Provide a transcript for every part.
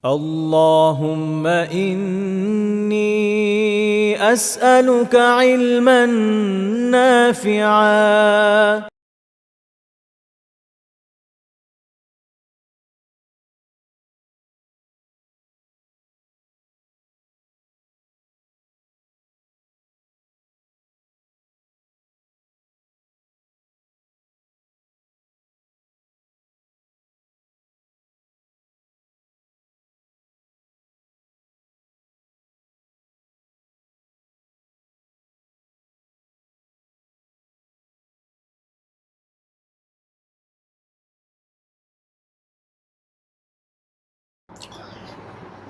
اللهم إني أسألك علما نافعا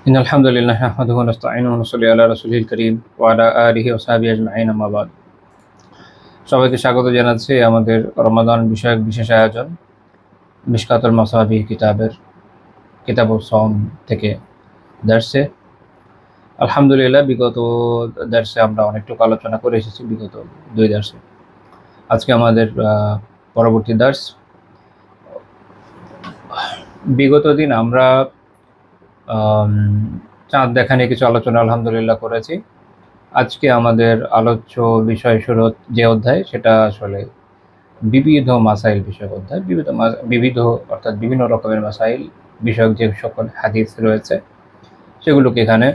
إن الحمد لله نحمده ونستعينه ونصلي على رسوله الكريم وعلى آله وصحبه أجمعين أما بعد। সবাইকে স্বাগত জানাচ্ছি আমাদের রমাদান বিষয়ক বিশেষ আয়োজন মিশকাতুল মাসাবিহ কিতাবুস সাওম থেকে দার্সে। আলহামদুলিল্লাহ বিগত দার্সে আমরা অনেকটুকু আলোচনা করে এসেছি, বিগত 2 দার্সে। আজকে আমাদের পরবর্তী দার্স। বিগত দিন আমরা চাঁদ দেখা নিয়ে কিছু আলোচনা আলহামদুলিল্লাহ করেছি। আজকে আমাদের আলোচ্য বিষয় শুরু যে অধ্যায়, সেটা আসলে বিবিধ মাসাইল বিষয়ক অধ্যায়। বিবিধ অর্থাৎ বিভিন্ন রকমের মাসাইল বিষয়ক যে সকল হাদিস রয়েছে সেগুলোকে এখানে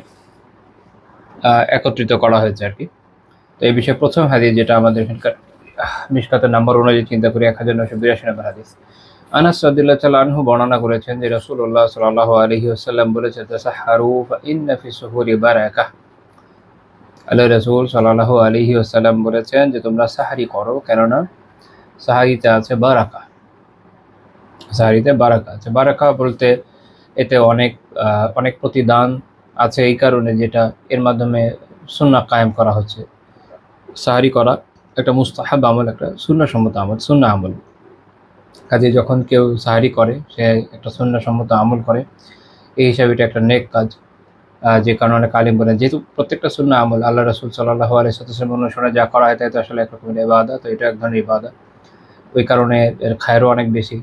একত্রিত করা হয়েছে আর কি। তো এই বিষয়ে প্রথম হাদিস, যেটা আমাদের এখানকার মিশকাতের নাম্বার অনুযায়ী চিন্তা করি 1982 নম্বর হাদিস। আনাস রাদিয়াল্লাহু তাআলা আনহু বর্ণনা করেছেন যে রাসূলুল্লাহ সাল্লাল্লাহু আলাইহি ওয়াসাল্লাম বলেছেন, তাসাহহারু ফা ইন্না ফি সুহুরি বারাকাহ। আল্লাহ রাসূল সাল্লাল্লাহু আলাইহি ওয়াসাল্লাম বলেছেন যে তোমরা সাহরি করো, কেননা সাহারিতে আছে বারাকা। সাহারিতে বারাকা আছে। বারাকা বলতে এতে অনেক প্রতিদান আছে, এই কারণে যেটা এর মাধ্যমে সুন্নাহ কায়েম করা হচ্ছে। সাহারি করা একটা মুস্তাহাব আমল, একটা সুন্নাহসম্মত আমল, সুন্নাহ আমল। কাজে যখন কেউ সাহারি করে, সে একটা সুন্নাহসম্মত আমল করে, এই হিসাবে এটা একটা নেক কাজ। যে কারণে অনেক আলিম বলেন, যেহেতু প্রত্যেকটা সুন্নাহ আমল আল্লাহ রাসূল সাল্লাল্লাহু আলাইহি ওয়াসাল্লাম অনুসরণে যা করা হয় তাই তো আসলে এক রকমের ইবাদত, তো এটা এক ধরনের ইবাদত। ওই কারণে এর খায়রও অনেক বেশি।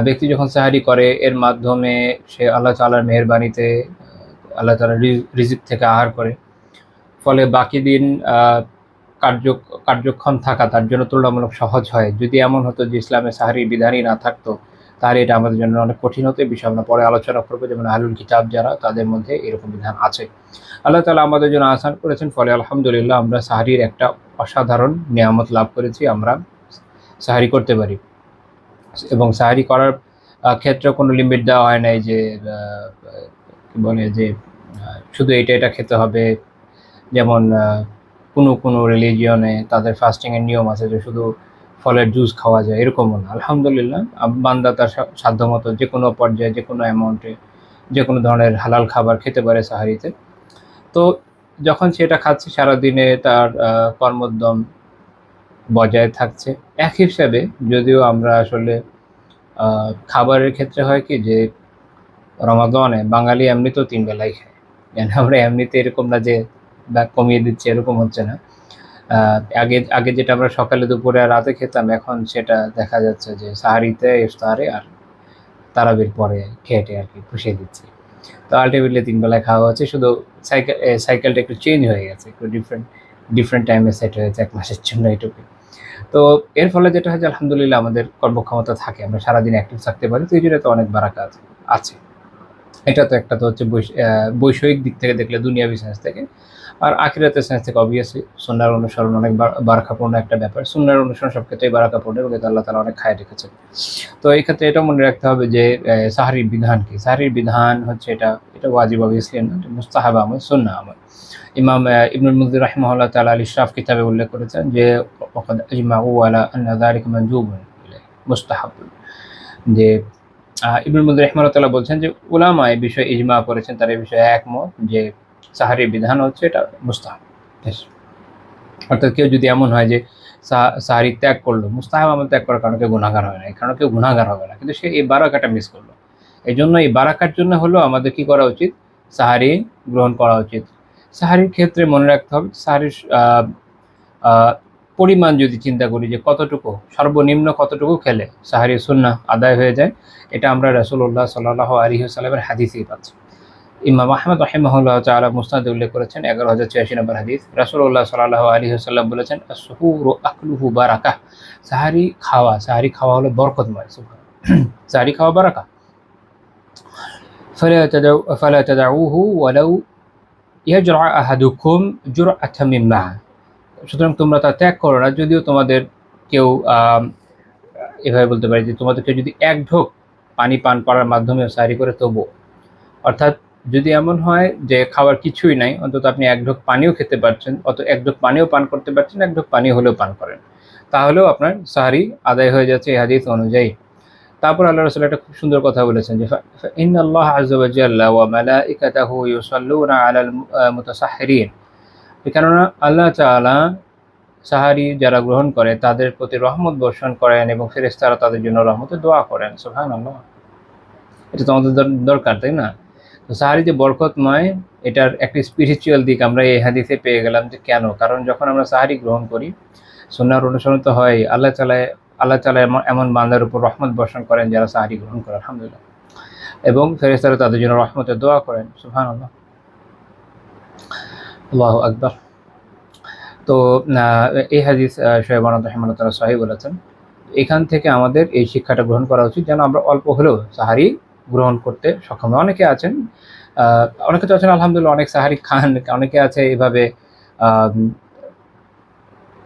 ব্যক্তি যখন সাহারি করে, এর মাধ্যমে সে আল্লাহ তাআলার মেহেরবানিতে আল্লাহ তাআলার রিজিক থেকে আহার করে, ফলে বাকি দিন কার্যক্ষম থাকা তার জন্য তুলনামূলক সহজ হয়। যদি এমন হতো যে ইসলামে সাহারির বিধানই না থাকতো, তাহলে এটা আমাদের জন্য অনেক কঠিন হতো। বিষয় আমরা পরে আলোচনা করবো, যেমন আহলুল কিতাব যারা, তাদের মধ্যে এরকম বিধান আছে। আল্লাহ তাআলা আমাদের জন্য আসান করেছেন, ফলে আলহামদুলিল্লাহ আমরা সাহারির একটা অসাধারণ নিয়ামত লাভ করেছি। আমরা সাহারি করতে পারি, এবং সাহারি করার ক্ষেত্রে কোনো লিমিট দেওয়া হয় নাই যে কি বলে যে শুধু এটা খেতে হবে। যেমন কোনো রিলিজিয়নে তাদের ফাস্টিংয়ের নিয়ম আছে যে শুধু ফলের জুস খাওয়া যায়, এরকমও না। আলহামদুলিল্লাহ বান্দা তার সাধ্যমতো যে কোনো পর্যায়ে, যে কোনো অ্যামাউন্টে, যে কোনো ধরনের হালাল খাবার খেতে পারে সাহারিতে। তো যখন সেটা খাচ্ছে, সারাদিনে তার কর্মোদ্যম বজায় থাকছে। এক হিসাবে যদিও আমরা আসলে খাবারের ক্ষেত্রে হয় কি যে রমাদানে বাঙালি এমনিতেও 3 বেলাই খায়। আমরা এমনিতে এরকম না যে কমিয়ে দিচ্ছি, এরকম হচ্ছে না। আগে যেটা আমরা সকালে, দুপুরে আর রাতে খেতাম, এখন সেটা দেখা যাচ্ছে যে সাহারিতে, ইফতারে আর তারাবির পরে খেটে আর কি পুষিয়ে দিচ্ছি। তো আলটিমেটলি 3 বেলায় খাওয়া হচ্ছে, শুধু সাইকেলটা একটু চেঞ্জ হয়ে গেছে, একটু ডিফারেন্ট টাইমে সেট হয়েছে 1 মাসের জন্য, এটুকু। তো এর ফলে যেটা হয় যে আলহামদুলিল্লাহ আমাদের কর্মক্ষমতা থাকে, আমরা সারাদিন অ্যাক্টিভ থাকতে পারি। তো এই জন্য তো অনেক বারাকা আছে। এটা তো একটা তো হচ্ছে বৈষয়িক দিক থেকে দেখলে, দুনিয়াবি সেন্স থেকে। আর আখিরাতের সেন্স থেকে অবভিয়াসলি সুন্নাহর অনুসরণ অনেক বারাকাপূর্ণ একটা ব্যাপার। সুন্নাহর অনুসরণ সব ক্ষেত্রেই বারাকাপূর্ণ, এবং এটা আল্লাহ তাআলা অনেক খায় রেখেছেন। তো এই ক্ষেত্রে এটা মনে রাখতে হবে যে সাহরির বিধান কি। সাহরির বিধান হচ্ছে এটা ওয়াজিব অবভিয়াসলি না, মুস্তাহাব আমল, সুন্নাহ আমল। ইমাম ইবনুল মুনজির রাহিমাহুল্লাহ তাআলা আল ইশরাফ কিতাবে উল্লেখ করেছেন যে ওয়াকাদ আজমাউ আলা আন্না যালিকা মানজুবুন মুস্তাহাবুন। যে ইবনুল মুনজির রাহিমাহুল্লাহ তাআলা বলছেন যে উলামা এই বিষয়ে ইজমা করেছেন, তারা এই বিষয়ে একমত যে সাহারির বিধান হচ্ছে এটা মুস্তাহাব। অর্থাৎ কেউ যদি এমন হয় যে সাহারি ত্যাগ করলো, মুস্তাহাব আমল ত্যাগ করার কারণে কেউ গুনাহগার হয় না, এই কারণে কেউ গুনাহগার হবে না, কিন্তু সে এই বারাকাটা মিস করলো। এই জন্য এই বারাকার জন্য হলো আমাদের কি করা উচিত, সাহারি গ্রহণ করা উচিত। সাহারির ক্ষেত্রে মনে রাখতে হবে, সাহারির পরিমাণ যদি চিন্তা করি যে কতটুকু, সর্বনিম্ন কতটুকু খেলে সাহারি সুন্নাহ আদায় হয়ে যায়, এটা আমরা রাসূলুল্লাহ সাল্লাল্লাহু আলাইহি ওয়াসাল্লামের হাদিসেই পাচ্ছি। ইমাম আহমদ রাহিমাহুল্লাহ তাআলা মুসনাদে উল্লেখ করেছেন 11,086 নম্বর হাদিস, রাসূলুল্লাহ সাল্লাল্লাহু আলাইহি ওয়াসাল্লাম বলেছেন, আস-সুহুরু আকলুহু বারাকাহ, সাহারি খাওয়া হলো বরকতময়। সাহারি খাওয়া বারাকা। ফালা তাদউহু ওয়ালাউ ইয়াজরা আহাদুকুম জুরআতাম মিন মা, সুতরাং তোমরা তা ত্যাগ করো না, যদিও তোমাদের কেউ এভাবে বলতে পারি যে তোমাদেরকে যদি এক ঢোক পানি পান করার মাধ্যমে সাহারি করে তবু, অর্থাৎ যদি এমন হয় যে খাবার কিছুই নাই, অন্তত আপনি এক ঢোক পানিও খেতে পারছেন, এক ঢোক পানিও পান করতে পারছেন, এক ঢোক পানি হলেও পান করেন, তাহলেও আপনার সাহারি আদায় হয়ে যাচ্ছে এই হাদিস অনুযায়ী। তারপর আল্লাহ রাসূল একটা খুব সুন্দর কথা বলেছেন যে ইন্নাল্লাহ আযজা ওয়া জাল্লা ওয়া মালাইকাতাহু ইউসাল্লুনা আলাল মুতাসাহহিরিন, কেননা আল্লাহ তাআলা সাহারি যারা গ্রহণ করে তাদের প্রতি রহমত বর্ষণ করেন এবং ফেরেশতারা তাদের জন্য রহমতের দোয়া করেন। সুবহানাল্লাহ, এটা তো আমাদের দরকার, তাই না? তো সাহারি যে বরকতময়, এটার একটা স্পিরিচুয়াল দিক আমরা এই হাদিসে পেয়ে গেলাম। যে কেন? কারণ যখন আমরা সাহারি গ্রহণ করি, সুন্নাহর অনুসরণ তো হয়, আল্লাহ তাআলা এমন বান্দার উপর রহমত বর্ষণ করেন যারা সাহারি গ্রহণ করে, আলহামদুলিল্লাহ, এবং ফেরেশতারা তাদের জন্য রহমতের দোয়া করেন। সুবহানাল্লাহ, আল্লাহু আকবার। তো এই হাদিস শোয়েব রাহিমাহুল্লাহ তাআলা সহিহ বলেছেন। এখান থেকে আমাদের এই শিক্ষাটা গ্রহণ করা উচিত যেন আমরা অল্প হলেও সাহারি গ্রহণ করতে সক্ষম। অনেকে আছেন আলহামদুলিল্লাহ, অনেক সাহারি খান, অনেকে আছে এভাবে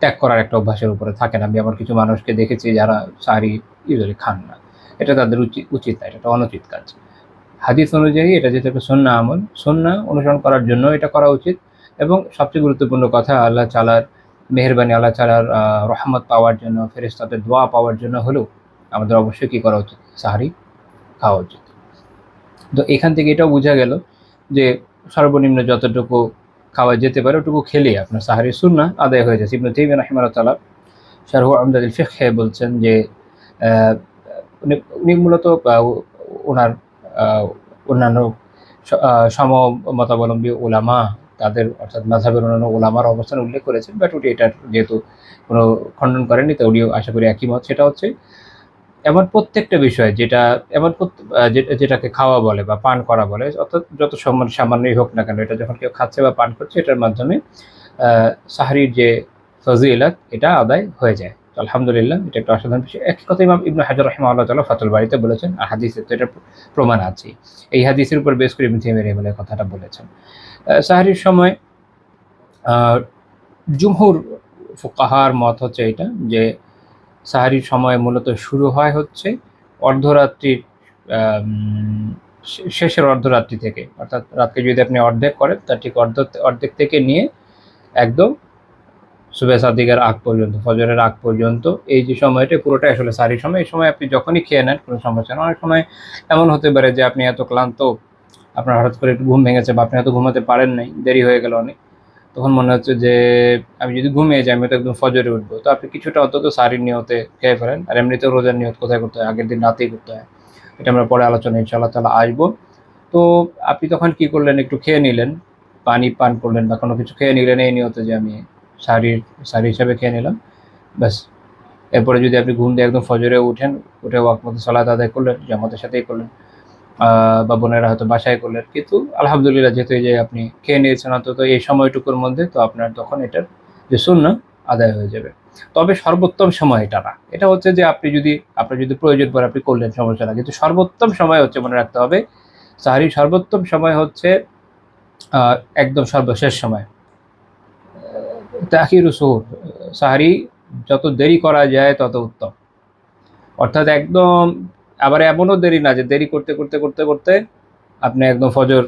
ত্যাগ করার একটা অভ্যাসের উপরে থাকেন। আমি আমার কিছু মানুষকে দেখেছি যারা সাহারি ইউজুয়ালি খান না, এটা তাদের উচিত না, এটা অনুচিত কাজ। হাদিস অনুযায়ী এটা যেহেতু একটা সুন্নাহ আমল, সুন্নাহ অনুসরণ করার জন্য এটা করা উচিত। এবং সবচেয়ে গুরুত্বপূর্ণ কথা, আল্লাহ তাআলার মেহেরবানি, আল্লাহ তাআলার রহমত পাওয়ার জন্য, ফেরেশতাদের দোয়া পাওয়ার জন্য হলেও আমাদের অবশ্যই কী করা উচিত? সাহারি খাওয়া উচিত। তো এখান থেকে এটাও বোঝা গেল যে সর্বনিম্ন যতটুকু খাওয়া যেতে পারে ওটুকু খেলেই আপনার সাহারির সুন্নাহ আদায় হয়ে যাচ্ছে। ইবনে তাইমিয়া রাহিমাহুল্লাহ তাআলা শারহু উমদাতুল ফিকহে বলছেন যে উনি মূলত ওনার অন্যান্য সমমতাবলম্বী ওলামা, তাদের অর্থাৎ মাযহাবের অন্যান্য ওলামার অবস্থান উল্লেখ করেছেন, বাট উনি এটার যেহেতু কোনো খণ্ডন করেননি, তো উনিও আশা করি একই মত। সেটা হচ্ছে এমন প্রত্যেকটা বিষয় যেটাকে খাওয়া বলে বা পান করা বলে, অর্থাৎ যত সামান্যই হোক না কেন, এটা যখন কেউ খাচ্ছে বা পান করছে, এটার মাধ্যমে সাহরির যে ফজিলত এটা আদায় হয়ে যায়। তো আলহামদুলিল্লাহ, এটা একটা অসাধারণ বিষয়। একই কথা ইমাম ইবনে হাজার রাহিমাহুল্লাহ তাআলা ফাতুল বারীতে বলেছেন, আর হাদিসে তো এটা প্রমাণ আছে। এই হাদিসের উপর বেস করে ইবনে তাইমিয়া এই কথাটা বলেছেন। সাহরির সময় জুমহুর ফুকাহার মত হচ্ছে এটা যে সাহারির সময় মূলত শুরু হয় হচ্ছে অর্ধরাত্রির শেষের অর্ধরাত্রি থেকে, অর্থাৎ রাতকে যদি আপনি অর্ধেক করেন, তার ঠিক অর্ধেক থেকে নিয়ে একদম সুবহে সাদিকের আগ পর্যন্ত, ফজরের আগ পর্যন্ত, এই যে সময়টা পুরোটাই আসলে সাহারির সময়। এই সময় আপনি যখনই খেয়ে নেন কোনো সমস্যা না। অনেক সময় এমন হতে পারে যে আপনি এত ক্লান্ত, আপনার হঠাৎ করে একটু ঘুম ভেঙেছে বা আপনি হয়তো ঘুমাতে পারেন নাই, দেরি হয়ে গেল অনেক, তখন মনে হচ্ছে যে আমি যদি ঘুমিয়ে যাই আমি তো একদম ফজরে উঠবো। তো আপনি কিছুটা অন্তত সাহারির নিয়তে খেয়ে ফেলেন। আর এমনিতেও রোজার নিয়ত কোথায় করতে হয়? আগের দিন রাতেই করতে হয়। এটা আমরা পরে আলোচনা ইনশাআল্লাহ তাআলা আসবো। তো আপনি তখন কি করলেন? একটু খেয়ে নিলেন, পানি পান করলেন বা কোনো কিছু খেয়ে নিলেন এই নিয়তে যে আমি সাহারি হিসাবে খেয়ে নিলাম, ব্যাস। এরপরে যদি আপনি ঘুম দিয়ে একদম ফজরে উঠে ওয়াক্ত মতো সালাত আদায় করলেন, জামাতের সাথেই করলেন, বা বোনেরা হয়তো বাসায় করলেন, কিন্তু আলহামদুলিল্লাহ যেহেতু এই যে আপনি খেয়ে নিয়েছেন অন্তত এই সময়টুকুর মধ্যে, তো আপনার তখন এটার যে সুন্নাহ আদায় হয়ে যাবে। তবে সর্বোত্তম সময় এটা না, এটা হচ্ছে যে আপনার যদি প্রয়োজন পড়ে আপনি করলেন, সমস্যা না, কিন্তু সর্বোত্তম সময় হচ্ছে, মনে রাখতে হবে, সাহারির সর্বোত্তম সময় হচ্ছে একদম সর্বশেষ সময়, তাখিরু সুহুর, সাহারি যত দেরি করা যায় তত উত্তম। অর্থাৎ একদম আবার এমনও দেরি না যে দেরি করতে করতে করতে করতে আপনি একদম ফজর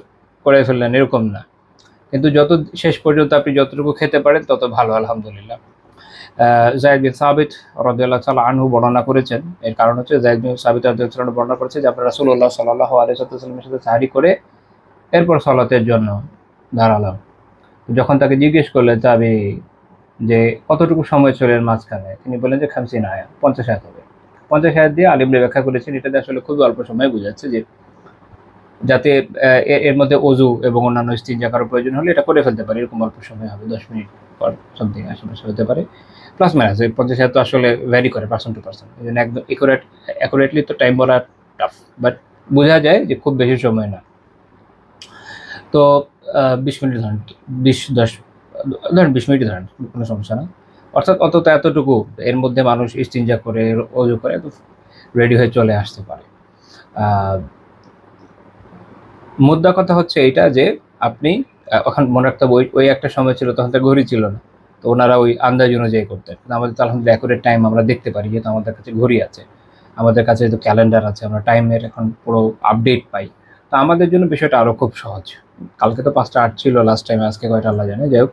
করে ফেললেন, এরকম না, কিন্তু যত শেষ পর্যন্ত আপনি যতটুকু খেতে পারেন তত ভালো, আলহামদুলিল্লাহ। যায়েদ বিন সাবিত রাদিয়াল্লাহু তাআলা আনহু বর্ণনা করেছেন, এর কারণ হচ্ছে যায়েদ বিন সাবিত রাদিয়াল্লাহু তাআলা বর্ণনা করেছে যে আপনার রাসূলুল্লাহ সাল্লাল্লাহু আলাইহি ওয়াসাল্লামের সাথে সাহারি করে এরপর সালাতের জন্য দাঁড়ালাম। যখন তাকে জিজ্ঞেস করলেন তাবি যে কতটুকু সময় চলেন মাঝখানে, তিনি বললেন যে 50 আয়াত, 50 আয়াত হবে। 50 আয়াত দিয়ে আলিমরা ব্যাখ্যা করেছেন এটাতে আসলে খুবই অল্প সময় বোঝাচ্ছে, যে যাতে এর মধ্যে ওযু এবং অন্যান্য ইস্তিনজা করার প্রয়োজন হলে এটা করে ফেলতে পারে, এরকম অল্প সময় হবে, 10 মিনিট পর সামথিং আশেপাশে হতে পারে, প্লাস মাইনাস। এই 50 হাজার তো আসলে ভ্যারি করে পার্সন টু পার্সন, এই জন্য একদম অ্যাকুরেটলি তো টাইম বলা টাফ, বাট বোঝা যায় যে খুব বেশি সময় না। তো 20 মিনিট ধরেন, 20 মিনিট ধরেন, কোনো সমস্যা না। অর্থাৎ অন্তত এতটুকু এর মধ্যে মানুষ ইস্তিনজা করে, অজু করে রেডি হয়ে চলে আসতে পারে। মুদ্রা কথা হচ্ছে এইটা যে আপনি এখন মনে রাখতে হবে ওই একটা সময় ছিল তখন তো ঘড়ি ছিল না। তো ওনারা ওই আন্দাজ অনুযায়ী করতেন। কিন্তু আমাদের তো আলহামদুলিল্লাহ অ্যাকুরেট টাইম আমরা দেখতে পারি, যেহেতু আমাদের কাছে ঘড়ি আছে, আমাদের কাছে যেহেতু ক্যালেন্ডার আছে, আমরা টাইমের এখন পুরো আপডেট পাই। তো আমাদের জন্য বিষয়টা আরও খুব সহজ। কালকে তো 5টা 8 ছিল লাস্ট টাইম, আজকে কয়টা আল্লাহ জানে। যাই হোক,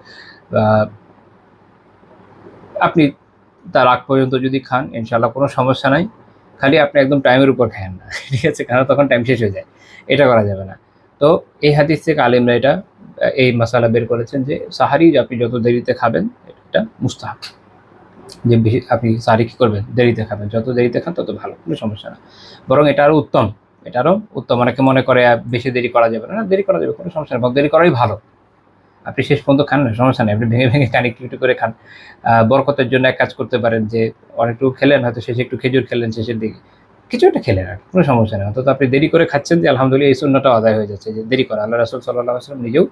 আপনি তার আগ পর্যন্ত যদি খান ইনশাআল্লাহ কোনো সমস্যা নাই। খালি আপনি একদম টাইমের উপর খায়েন না, ঠিক আছে? কারণ তখন টাইম শেষ হয়ে যায়, এটা করা যাবে না। তো এই হাদিস থেকে আলেমরা এটা এই মাসালা বের করেছেন যে সাহারি আপনি যত দেরিতে খাবেন এটা মুস্তাহাব, যে বেশি আপনি সাহারি কী করবেন, দেরিতে খাবেন, যত দেরিতে খান তত ভালো, কোনো সমস্যা না। বরং এটা আরও উত্তম, এটা আরও উত্তম। অনেকে মনে করে বেশি দেরি করা যাবে না, দেরি করা যাবে, কোনো সমস্যা নেই, বরং দেরি করাই ভালো। আপনি শেষ পর্যন্ত খান না, সমস্যা নেই, আপনি ভেঙে ভেঙে খান, একটু একটু করে খান। বরকতের জন্য এক কাজ করতে পারেন যে অনেকটু খেলেন, হয়তো শেষে একটু খেজুর খেলেন, শেষের দিকে কিছু একটা খেলেন, আর কোনো সমস্যা নেই। অন্তত আপনি দেরি করে খাচ্ছেন, যে আলহামদুলিল্লাহ এই সুন্নাহটা আদায় হয়ে যাচ্ছে, যে দেরি করা। আল্লাহ রাসূল সাল্লাল্লাহু আলাইহি ওয়াসাল্লাম নিজেও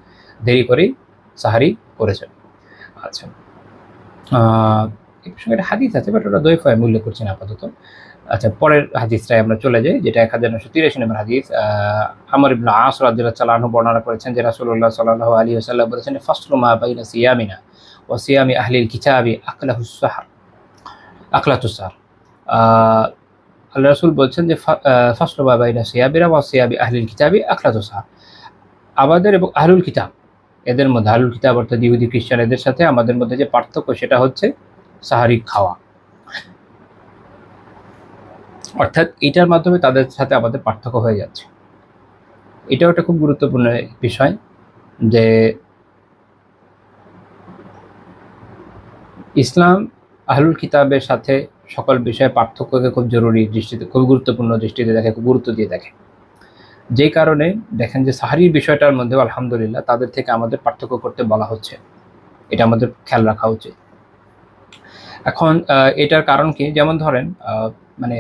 দেরি করেই সাহারি করেছেন। আচ্ছা, এই প্রসঙ্গে একটা হাদিস আছে, বাট ওটা দয়ীফ আমি উল্লেখ করছি না আপাতত। আচ্ছা, পরের হাদিসটায় আমরা চলে যাই, যেটা 1983 নম্বর হাদিস। আমর ইবনে আস রাদিয়াল্লাহু তাআলা আনহু বর্ণনা করেছেন যে রাসূলুল্লাহ সাল্লাল্লাহু আলাইহি ওয়াসাল্লাম বলেছেন, ফাসলু মা বাইনা সিয়ামিনা ওয়া সিয়ামি আহলিল কিতাবি আকলাতুস সাহর। আল্লাহ রাসূল বলছেন যে ফাসলু মা বাইনা সিয়ামিনা ওয়া সিয়ামি আহলিল কিতাবি আকলাতুস সাহর। আমাদের এবং আহলুল কিতাব, এদের মধ্যে আহলুল কিতাব অর্থাৎ ইহুদি খ্রিস্টান, এদের সাথে আমাদের মধ্যে যে পার্থক্য সেটা হচ্ছে সাহারি খাওয়া। অর্থাৎ এটার মাধ্যমে তাদের সাথে আমাদের পার্থক্য হয়ে যাচ্ছে। এটাও একটা খুব গুরুত্বপূর্ণ বিষয়, যে ইসলাম আহলুল কিতাবের সাথে সকল বিষয়ে পার্থক্যকে খুব জরুরি দৃষ্টিতে, খুব গুরুত্বপূর্ণ দৃষ্টিতে দেখে, খুব গুরুত্ব দিয়ে দেখে। যেই কারণে দেখেন যে সাহারির বিষয়টার মধ্যেও আলহামদুলিল্লাহ তাদের থেকে আমাদের পার্থক্য করতে বলা হচ্ছে, এটা আমাদের খেয়াল রাখা উচিত। এখন এটার কারণ কি? যেমন ধরেন মানে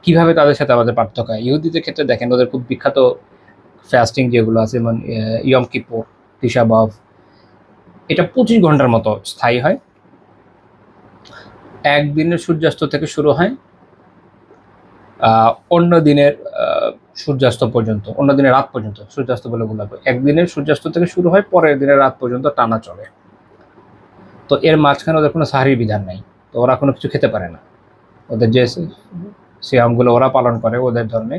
কিভাবে তাদের সাথে আমাদের পার্থক্য হয়। ইহুদিদের ক্ষেত্রে দেখেন ওদের খুব বিখ্যাত ফাস্টিং যেগুলো আছে, যেমন ইয়ম কিপুর, তিশা বাভ, এটা 25 ঘন্টার মতো স্থায়ী হয়। একদিনের সূর্যাস্ত থেকে শুরু হয় অন্য দিনের সূর্যাস্ত পর্যন্ত, অন্য দিনের রাত পর্যন্ত, সূর্যাস্ত বলে বলবো, একদিনের সূর্যাস্ত থেকে শুরু হয়, পরের দিনের রাত পর্যন্ত টানা চলে। তো এর মাঝখানে ওদের কোনো সাহারির বিধান নেই, তো ওরা কোনো কিছু খেতে পারে না। ওদের যে সিয়ামগুলো ওরা পালন করে ওদের ধর্মে,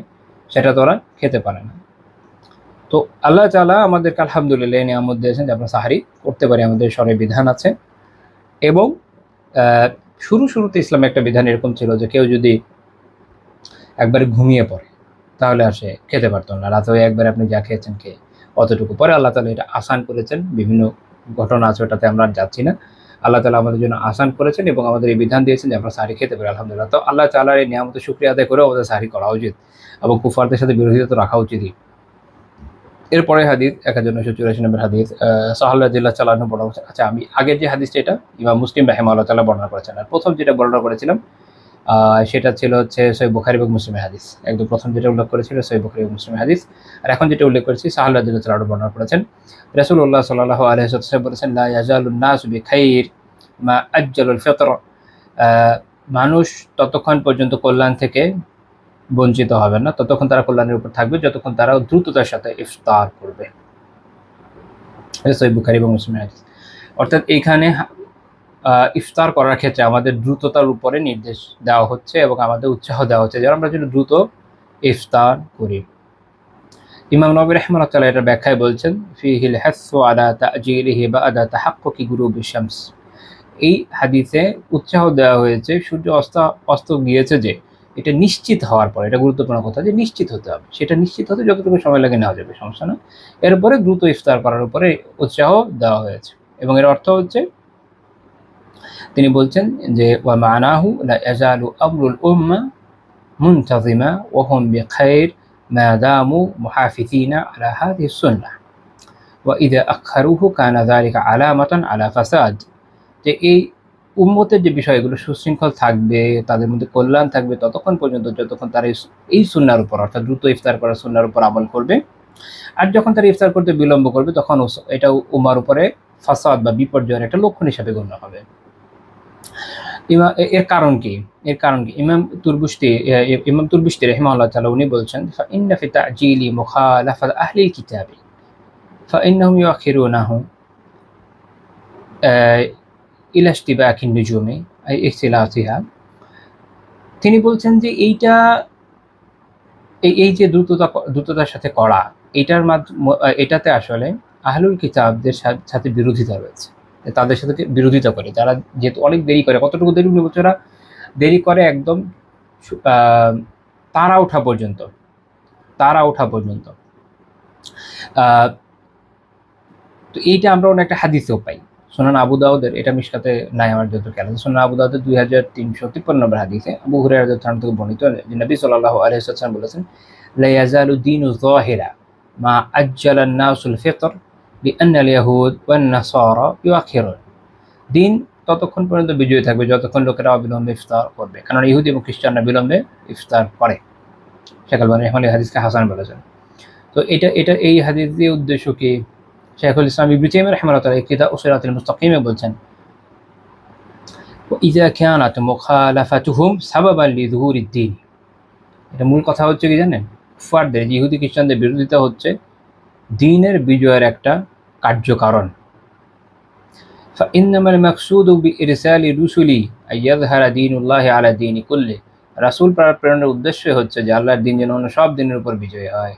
সেটা তো ওরা খেতে পারে না। তো আল্লাহ তাআলা আমাদেরকে আলহামদুলিল্লাহ এই নিয়ামত দিয়েছেন যে আমরা সাহারি করতে পারি, আমাদের শরীরে বিধান আছে। এবং শুরুতে ইসলামে একটা বিধান এরকম ছিল যে কেউ যদি একবারে ঘুমিয়ে পড়ে তাহলে আর সে খেতে পারতো না, রাতে ওই একবারে আপনি যা খেয়েছেন খেয়ে অতটুকু। পরে আল্লাহ তাআলা এটা আসান করেছেন, বিভিন্ন ঘটনা আছে, ওটাতে আমরা আর যাচ্ছি না। আল্লাহ তাআলা আমাদের জন্য আসান করেছেন এবং আমাদের এই বিধান দিয়েছেন যে আমরা সাহারি খেতে পারি, আলহামদুলিল্লাহ। তো আল্লাহ তাআলার এই নিয়ামতের শুকরিয়া আদায় করে আমাদের সাহারি করা উচিত, এবং কুফারদের সাথে বিরোধিতা তো রাখা উচিতই। এরপরে হাদিস 1984 নম্বর হাদিস, সাহাল রাদিয়াল্লাহু তাআলা আনহু বর্ণনা করেছেন। আচ্ছা, আমি আগের যে হাদিসটা এটা ইমাম মুসলিম রাহিমাহুল্লাহ তাআলা বর্ণনা করেছেন, আর প্রথম যেটা বর্ণনা করেছিলাম সেটা ছিল হচ্ছে সহিহ বুখারী এবং মুসলিমের হাদিস। একদম প্রথম যেটা উল্লেখ করেছিল সহিহ বুখারী এবং মুসলিমের হাদিস। আর এখন যেটা উল্লেখ করেছি সাহাল রাদিয়াল্লাহু তাআলা বর্ণনা করেছেন। রাসূলুল্লাহ সাল্লাল্লাহু আলাইহি ওয়াসাল্লাম বলেছেন, লা ইয়াজালুন নাসু বিখাইর মা আজ্জালুল ফিতর। মানুষ ততক্ষণ পর্যন্ত কল্যাণ থেকে বঞ্চিত হবে না, ততক্ষণ তারা কল্যাণের উপর থাকবে যতক্ষণ তারা দ্রুততার সাথে ইফতার করবে। সহিহ বুখারী এবং মুসলিমের হাদিস। অর্থাৎ এইখানে ইফতার করার ক্ষেত্রে আমাদের দ্রুততার উপরে নির্দেশ দেওয়া হচ্ছে এবং আমাদের উৎসাহ দেওয়া হচ্ছে যেন আমরা যেন দ্রুত ইফতার করি। ইমাম নববী রাহিমাহুল্লাহ তাআলা এটার ব্যাখ্যায় বলছেন, ফিহিল হাসসু আলা তা'জিলিহি বা'দা তাহাক্কুকি গুরুবিশ শামস। এই হাদিসে উৎসাহ দেওয়া হয়েছে সূর্য অস্ত গিয়েছে যে এটা নিশ্চিত হওয়ার পরে, এটা গুরুত্বপূর্ণ কথা যে নিশ্চিত হতে হবে, সেটা নিশ্চিত হতে যতটুকু সময় লাগে নেওয়া যাবে, সমস্যা না। এরপরে দ্রুত ইফতার করার উপরে উৎসাহ দেওয়া হয়েছে। এবং এর অর্থ হচ্ছে, তিনি বলছেন যে ওয়া মানাহু লা ইয়াজালু আমরুল উম্মা মুনতাযিমা ওয়া হুম বিখাইর মা দামু মুহাফিযিনা আলা হাযিহিস সুন্নাহ ওয়া ইযা আখারুহু কানা যালিকা আলামাতান আলা ফাসাদ। যে এই উম্মতের যে বিষয়গুলো সুশৃঙ্খল থাকবে, তাদের মধ্যে কল্যাণ থাকবে ততক্ষণ পর্যন্ত যতক্ষণ তারা এই সুন্নাহর উপর, অর্থাৎ দ্রুত ইফতার করার সুন্নাহর উপর আমল করবে। আর যখন তারা ইফতার করতে বিলম্ব করবে তখন এটা উমার উপরে ফাসাদ বা বিপর্যয়ের একটা লক্ষণ হিসাবে গণ্য হবে। এর কারণ কি? ইমাম তুরবুশতি রাহিমাহুল্লাহ তাআলা উনি বলছেন ফাইন্না ফি তা'জিলি মুখালাফাত আহলিল কিতাবি ফাইন্নাহুম ইউআখিরুনাহু ইলা ইশতিবাকিন নুজুমি আই ইখতিলাতিহা। তিনি বলছেন যে এই যে দ্রুততার সাথে করা, এটাতে আসলে আহলুল কিতাবদের সাথে বিরোধিতা রয়েছে, তাদের সাথে বিরোধিতা করে, তারা যেহেতু অনেক দেরি করে। কতটুকু দেরি? ওরা দেরি করে একদম তারা ওঠা পর্যন্ত। তো এইটা আমরা একটা হাদিসেও পাই, সুনান আবু দাউদের, এটা মিশকাতে নাই আমার যত খেয়াল আছে, সুনান আবু দাউদের 2353 নম্বর হাদিসে আবু হুরায়রা রাদিয়াল্লাহু আনহু থেকে বর্ণিত যে নবী সাল্লাল্লাহু আলাইহি ওয়াসাল্লাম বলেছেন, লা ইয়াজালু দীনু যাহিরা মা আজ্জালা আন-নাসুল ফিতর লিআন্না আল-ইয়াহুদ ওয়ান-নাসারা ইউআখিরুন। দিন ততক্ষণ পর্যন্ত বিজয়ী থাকবে যতক্ষণ লোকেরা অবিলম্বে ইফতার করবে, কারণ ইহুদি এবং খ্রিস্টানরা বিলম্বে ইফতার করে। শেখ আলবানী রাহিমাহুল্লাহ এই হাদিসকে হাসান বলেছেন। তো এই হাদিসের উদ্দেশ্য কি? শেখুল ইসলাম ইবনে তাইমিয়া রাহিমাহুল্লাহ তাআলা কিতাব সিরাতুল মুস্তাকিমে বলছেন, ইযা কানাত মুখালাফাতুহুম সাবাবান লিযুহুরিদ দ্বীন। এটা মূল কথা হচ্ছে কি জানেন? কুফারদের, ইহুদি খ্রিস্টানদের বিরোধিতা হচ্ছে দ্বীনের বিজয়ের একটা কার্যকারণ। ফাইন্নামাল মাকসুদু বিইরসালি রুসুলি আইয়াযহারা দীনুল্লাহি আলা দীনি কুল্লি। রাসূল প্রেরণের উদ্দেশ্য হচ্ছে যে আল্লাহর দ্বীন যেন সব দ্বীনের উপর বিজয়ী হয়।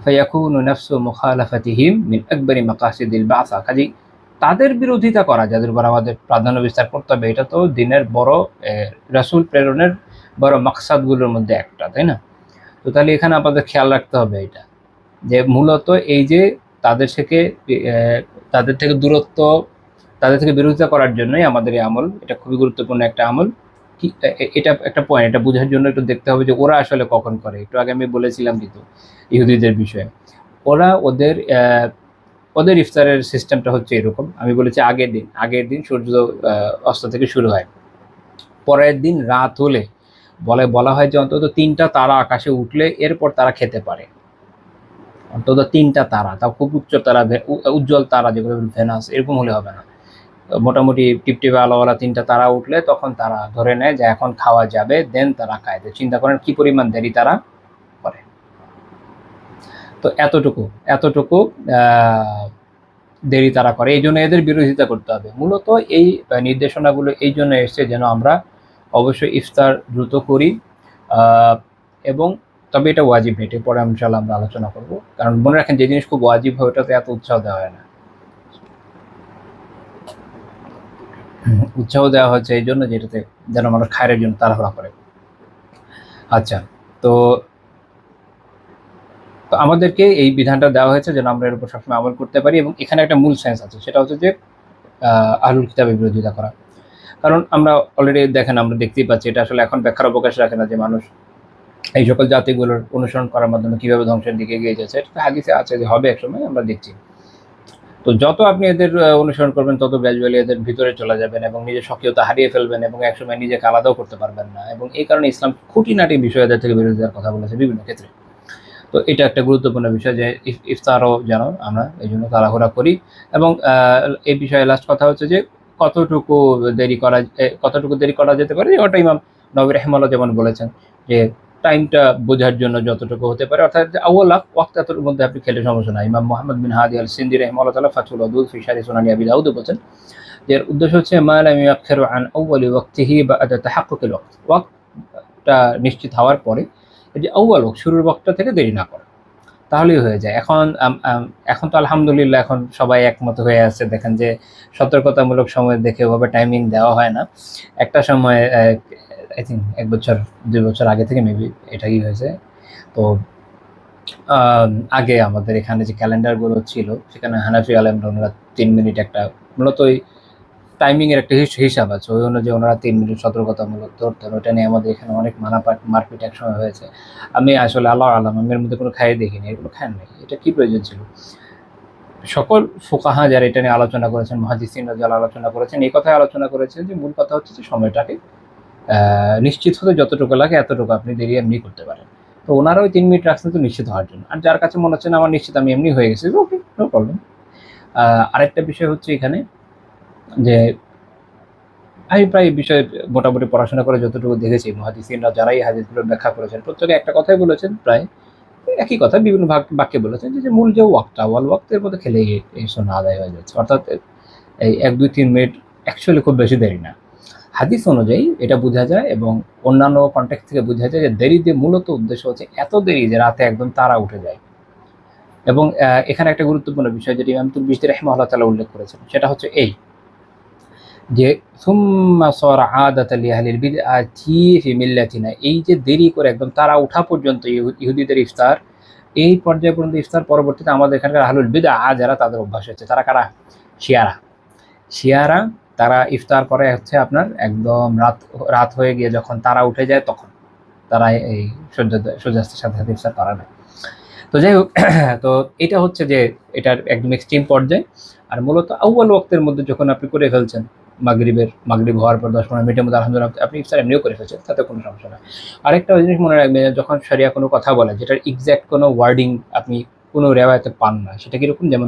ফায়াকুনু নাফসু মুখালাফাতিহিম মিন আকবারি মাকাসিদিল বাসা। কাজেই তাদের বিরোধিতা করা, যাদের উপর আমাদের প্রাধান্য বিস্তার করতে হবে, এটা তো দিনের বড় রাসূল প্রেরণের বড় মাকসাদগুলোর মধ্যে একটা, তাই না? তো তাহলে এখানে আমাদের খেয়াল রাখতে হবে এটা, যে মূলত এই যে তাদের থেকে দূরত্ব, তাদের থেকে বিরোধিতা করার জন্যই আমাদের এই আমল, এটা খুবই গুরুত্বপূর্ণ একটা আমল। এটা একটা পয়েন্ট, এটা বোঝার জন্য একটু দেখতে হবে যে ওরা আসলে কখন করে। একটু আগে আমি বলেছিলাম কিন্তু ইহুদিদের বিষয়ে, ওরা ওদের ইফতারের সিস্টেমটা হচ্ছে এরকম। আমি বলেছি আগের দিন সূর্য অস্ত থেকে শুরু হয়, পরের দিন রাত হলে বলা হয় যে অন্তত 3টা তারা আকাশে উঠলে এরপর তারা খেতে পারে। অন্তত 3টা তারা, তাও খুব উচ্চ তারা, উজ্জ্বল তারা, যেগুলো ভেনাস, এরকম হলে হবে না। মোটামুটি টিপটিপে আলোওয়ালা 3টা তারা উঠলে তখন তারা ধরে নেয় যে এখন খাওয়া যাবে, দেন তারা খায়। চিন্তা করেন কি পরিমাণ দেরি তারা করে। তো এতটুকু দেরি তারা করে, এই জন্য এদের বিরোধিতা করতে হবে। মূলত এই নির্দেশনাগুলো এই জন্য এসছে যেন আমরা অবশ্যই ইফতার দ্রুত করি, এবং তবে এটা ওয়াজিব নেই, এটা পরে ইনশাআল্লাহ আমরা আলোচনা করব। কারণ মনে রাখেন, যে জিনিস খুব ওয়াজিব হয় ওটাতে এত উৎসাহ দেওয়া হয় না। উৎসাহ দেওয়া হচ্ছে এই জন্য যেটাতে যেন আমরা খায়ের জন্য তাড়াহুড়া করে। আচ্ছা, তো আমাদেরকে এই বিধানটা দেওয়া হয়েছে যেন আমরা এর উপর সবসময় আমল করতে পারি, এবং এখানে একটা মূল সেন্স আছে, সেটা হচ্ছে যে আহলুল কিতাবের বিরোধিতা করা। কারণ আমরা অলরেডি দেখেন, আমরা দেখতেই পাচ্ছি এটা আসলে এখন ব্যাখ্যার অবকাশ রাখে না যে মানুষ এই সকল জাতিগুলোর অনুসরণ করার মাধ্যমে কীভাবে ধ্বংসের দিকে এগিয়ে যাচ্ছে। এটা হাদিসে আছে যে হবে একসময়, আমরা দেখছি। তো যত আপনি এদের অনুসরণ করবেন তত গ্র্যাজুয়ালি এদের ভিতরে চলে যাবেন এবং নিজের সক্রিয়তা হারিয়ে ফেলবেন, এবং একসময় নিজেকে আলাদাও করতে পারবেন না। এবং এই কারণে ইসলাম খুঁটিনাটি বিষয় এদের থেকে বিরোধিতার কথা বলেছে বিভিন্ন ক্ষেত্রে। তো এটা একটা গুরুত্বপূর্ণ বিষয় যে ইফতারও যেন আমরা এই জন্য তাড়াহুড়া করি। এবং এই বিষয়ে লাস্ট কথা হচ্ছে যে কতটুকু দেরি করা যেতে পারে, ওটা ইমাম নবী রাহিমাহুল্লাহ যেমন বলেছেন যে টাইমটা বোঝার জন্য যতটুকু হতে পারে, অর্থাৎ আউয়াল ওয়াক্ত এতর মধ্যে আপনি খেলে সমস্যা নাই। ইমাম মুহাম্মদ বিন হাদি আল সিন্দি রাহিমাহুল্লাহ তাআলা ফাথুল ওয়াদুদ ফি শারহি সুনানি আবি দাউদ বলেছেন যে এর উদ্দেশ্য হচ্ছে মা লাম ইয়াখিরু আন আউয়ালি ওয়াক্তিহি বা'দা তাহাক্কুকিল ওয়াক্তটা নিশ্চিত হওয়ার পরে, এই যে আউয়াল ওয়াক্ত, শুরুর ওয়াক্তটা থেকে দেরি না করা, তাহলেই হয়ে যায়। এখন তো আলহামদুলিল্লাহ এখন সবাই একমত হয়ে আছে। দেখেন যে সতর্কতামূলক সময় দেখে ওভাবে টাইমিং দেওয়া হয় না। একটা সময় আই থিঙ্ক 1 বছর 2 বছর আগে থেকে মেবি এটাই হয়েছে। তো আগে আমাদের এখানে যে ক্যালেন্ডারগুলো ছিল সেখানে হানাফি আলেমরা ওনারা 3 মিনিট একটা, মূলত ওই টাইমিংয়ের একটা হিসাব আছে, ওই অনুযায়ী ওনারা 3 মিনিট সতর্কতামূলক ধরতেন। ওইটা নিয়ে আমাদের এখানে অনেক মারপিট একসময় হয়েছে। আমি আসলে আল্লাহ আলাম, আমি এর মধ্যে কোনো খাইয়ে দেখিনি, এগুলো খান নাই, এটা কী প্রয়োজন ছিল? সকল ফুকাহা যারা এটা নিয়ে আলোচনা করেছেন, মুহাদ্দিসিনরা যারা আলোচনা করেছেন, এই কথাই আলোচনা করেছেন যে মূল কথা হচ্ছে যে সময়টাকে নিশ্চিত হতে যতটুকু লাগে এতটুকু আপনি দেরি এমনি করতে পারেন। তো ওনারা ওই 3 মিনিট রাখছেন তো নিশ্চিত হওয়ার জন্য। আর যার কাছে মনে হচ্ছে না আমার নিশ্চিত, আমি এমনি হয়ে গেছি, ওকে, নো প্রবলেম। আরেকটা বিষয় হচ্ছে এখানে যে আমি প্রায় এই বিষয়ে মোটামুটি পড়াশোনা করে যতটুকু দেখেছি, মুহাদ্দিসিনরা যারা এই হাদিসগুলো ব্যাখ্যা করেছেন প্রত্যেকে একটা কথাই বলেছেন, প্রায় একই কথা বিভিন্ন বাক্যে বলেছেন যে মূল যে ওয়াক্তটা ওয়াল ওয়াক্তের মধ্যে খেলেই এই সুন্নাহ আদায় হয়ে যাচ্ছে, অর্থাৎ এই 1-2-3 মিনিট অ্যাকচুয়ালি খুব বেশি দেরি না। হাদিস অনুযায়ী এটা বোঝা যায় এবং অন্যান্য কনটেক্সট থেকে বোঝা যায় যে দেরি দিয়ে মূলত উদ্দেশ্য হচ্ছে এত দেরি যে রাতে একদম তারা উঠে যায়। এবং এখানে একটা গুরুত্বপূর্ণ বিষয় যেটি ইমাম তুরমিজি রাহিমাহুল্লাহ তাআলা উল্লেখ করেছেন, সেটা হচ্ছে এই যে সুম্মা সারা আদাতাল লিআহলিল বিদআতি ফি মিল্লাতিনা, এই যে দেরি করে একদম তারা উঠা পর্যন্ত ইহুদিদের ইফতার, এই পর্যায় পর্যন্ত ইফতার পরবর্তীতে আমাদের এখানকার আহলুল বিদআ যারা তাদের অভ্যাস হচ্ছে, তারা কারা? শিয়ারা তারা ইফতার করে হচ্ছে আপনার একদম রাত হয়ে গিয়ে যখন তারা উঠে যায় তখন তারা এই সূর্যাস্তের সাথে সাথে ইফতার করে না। তো যাই হোক, তো এটা হচ্ছে যে এটার একদম এক্সট্রিম পর্যায়ে। আর মূলত আউয়াল ওয়াক্তের মধ্যে যখন আপনি করে ফেলছেন, মাগরিব হওয়ার পর 10-15 মিনিটের মধ্যে আলহামদুলিল্লাহ আপনি ইফতার এমনিও করে ফেলছেন, তাতে কোনো সমস্যা না। আরেকটা জিনিস মনে রাখবেন, যখন শরিয়া কোনো কথা বলে যেটার এক্স্যাক্ট কোনো ওয়ার্ডিং আপনি কোনো রেওয়ায়েতে পান না, সেটা কিরকম, যেমন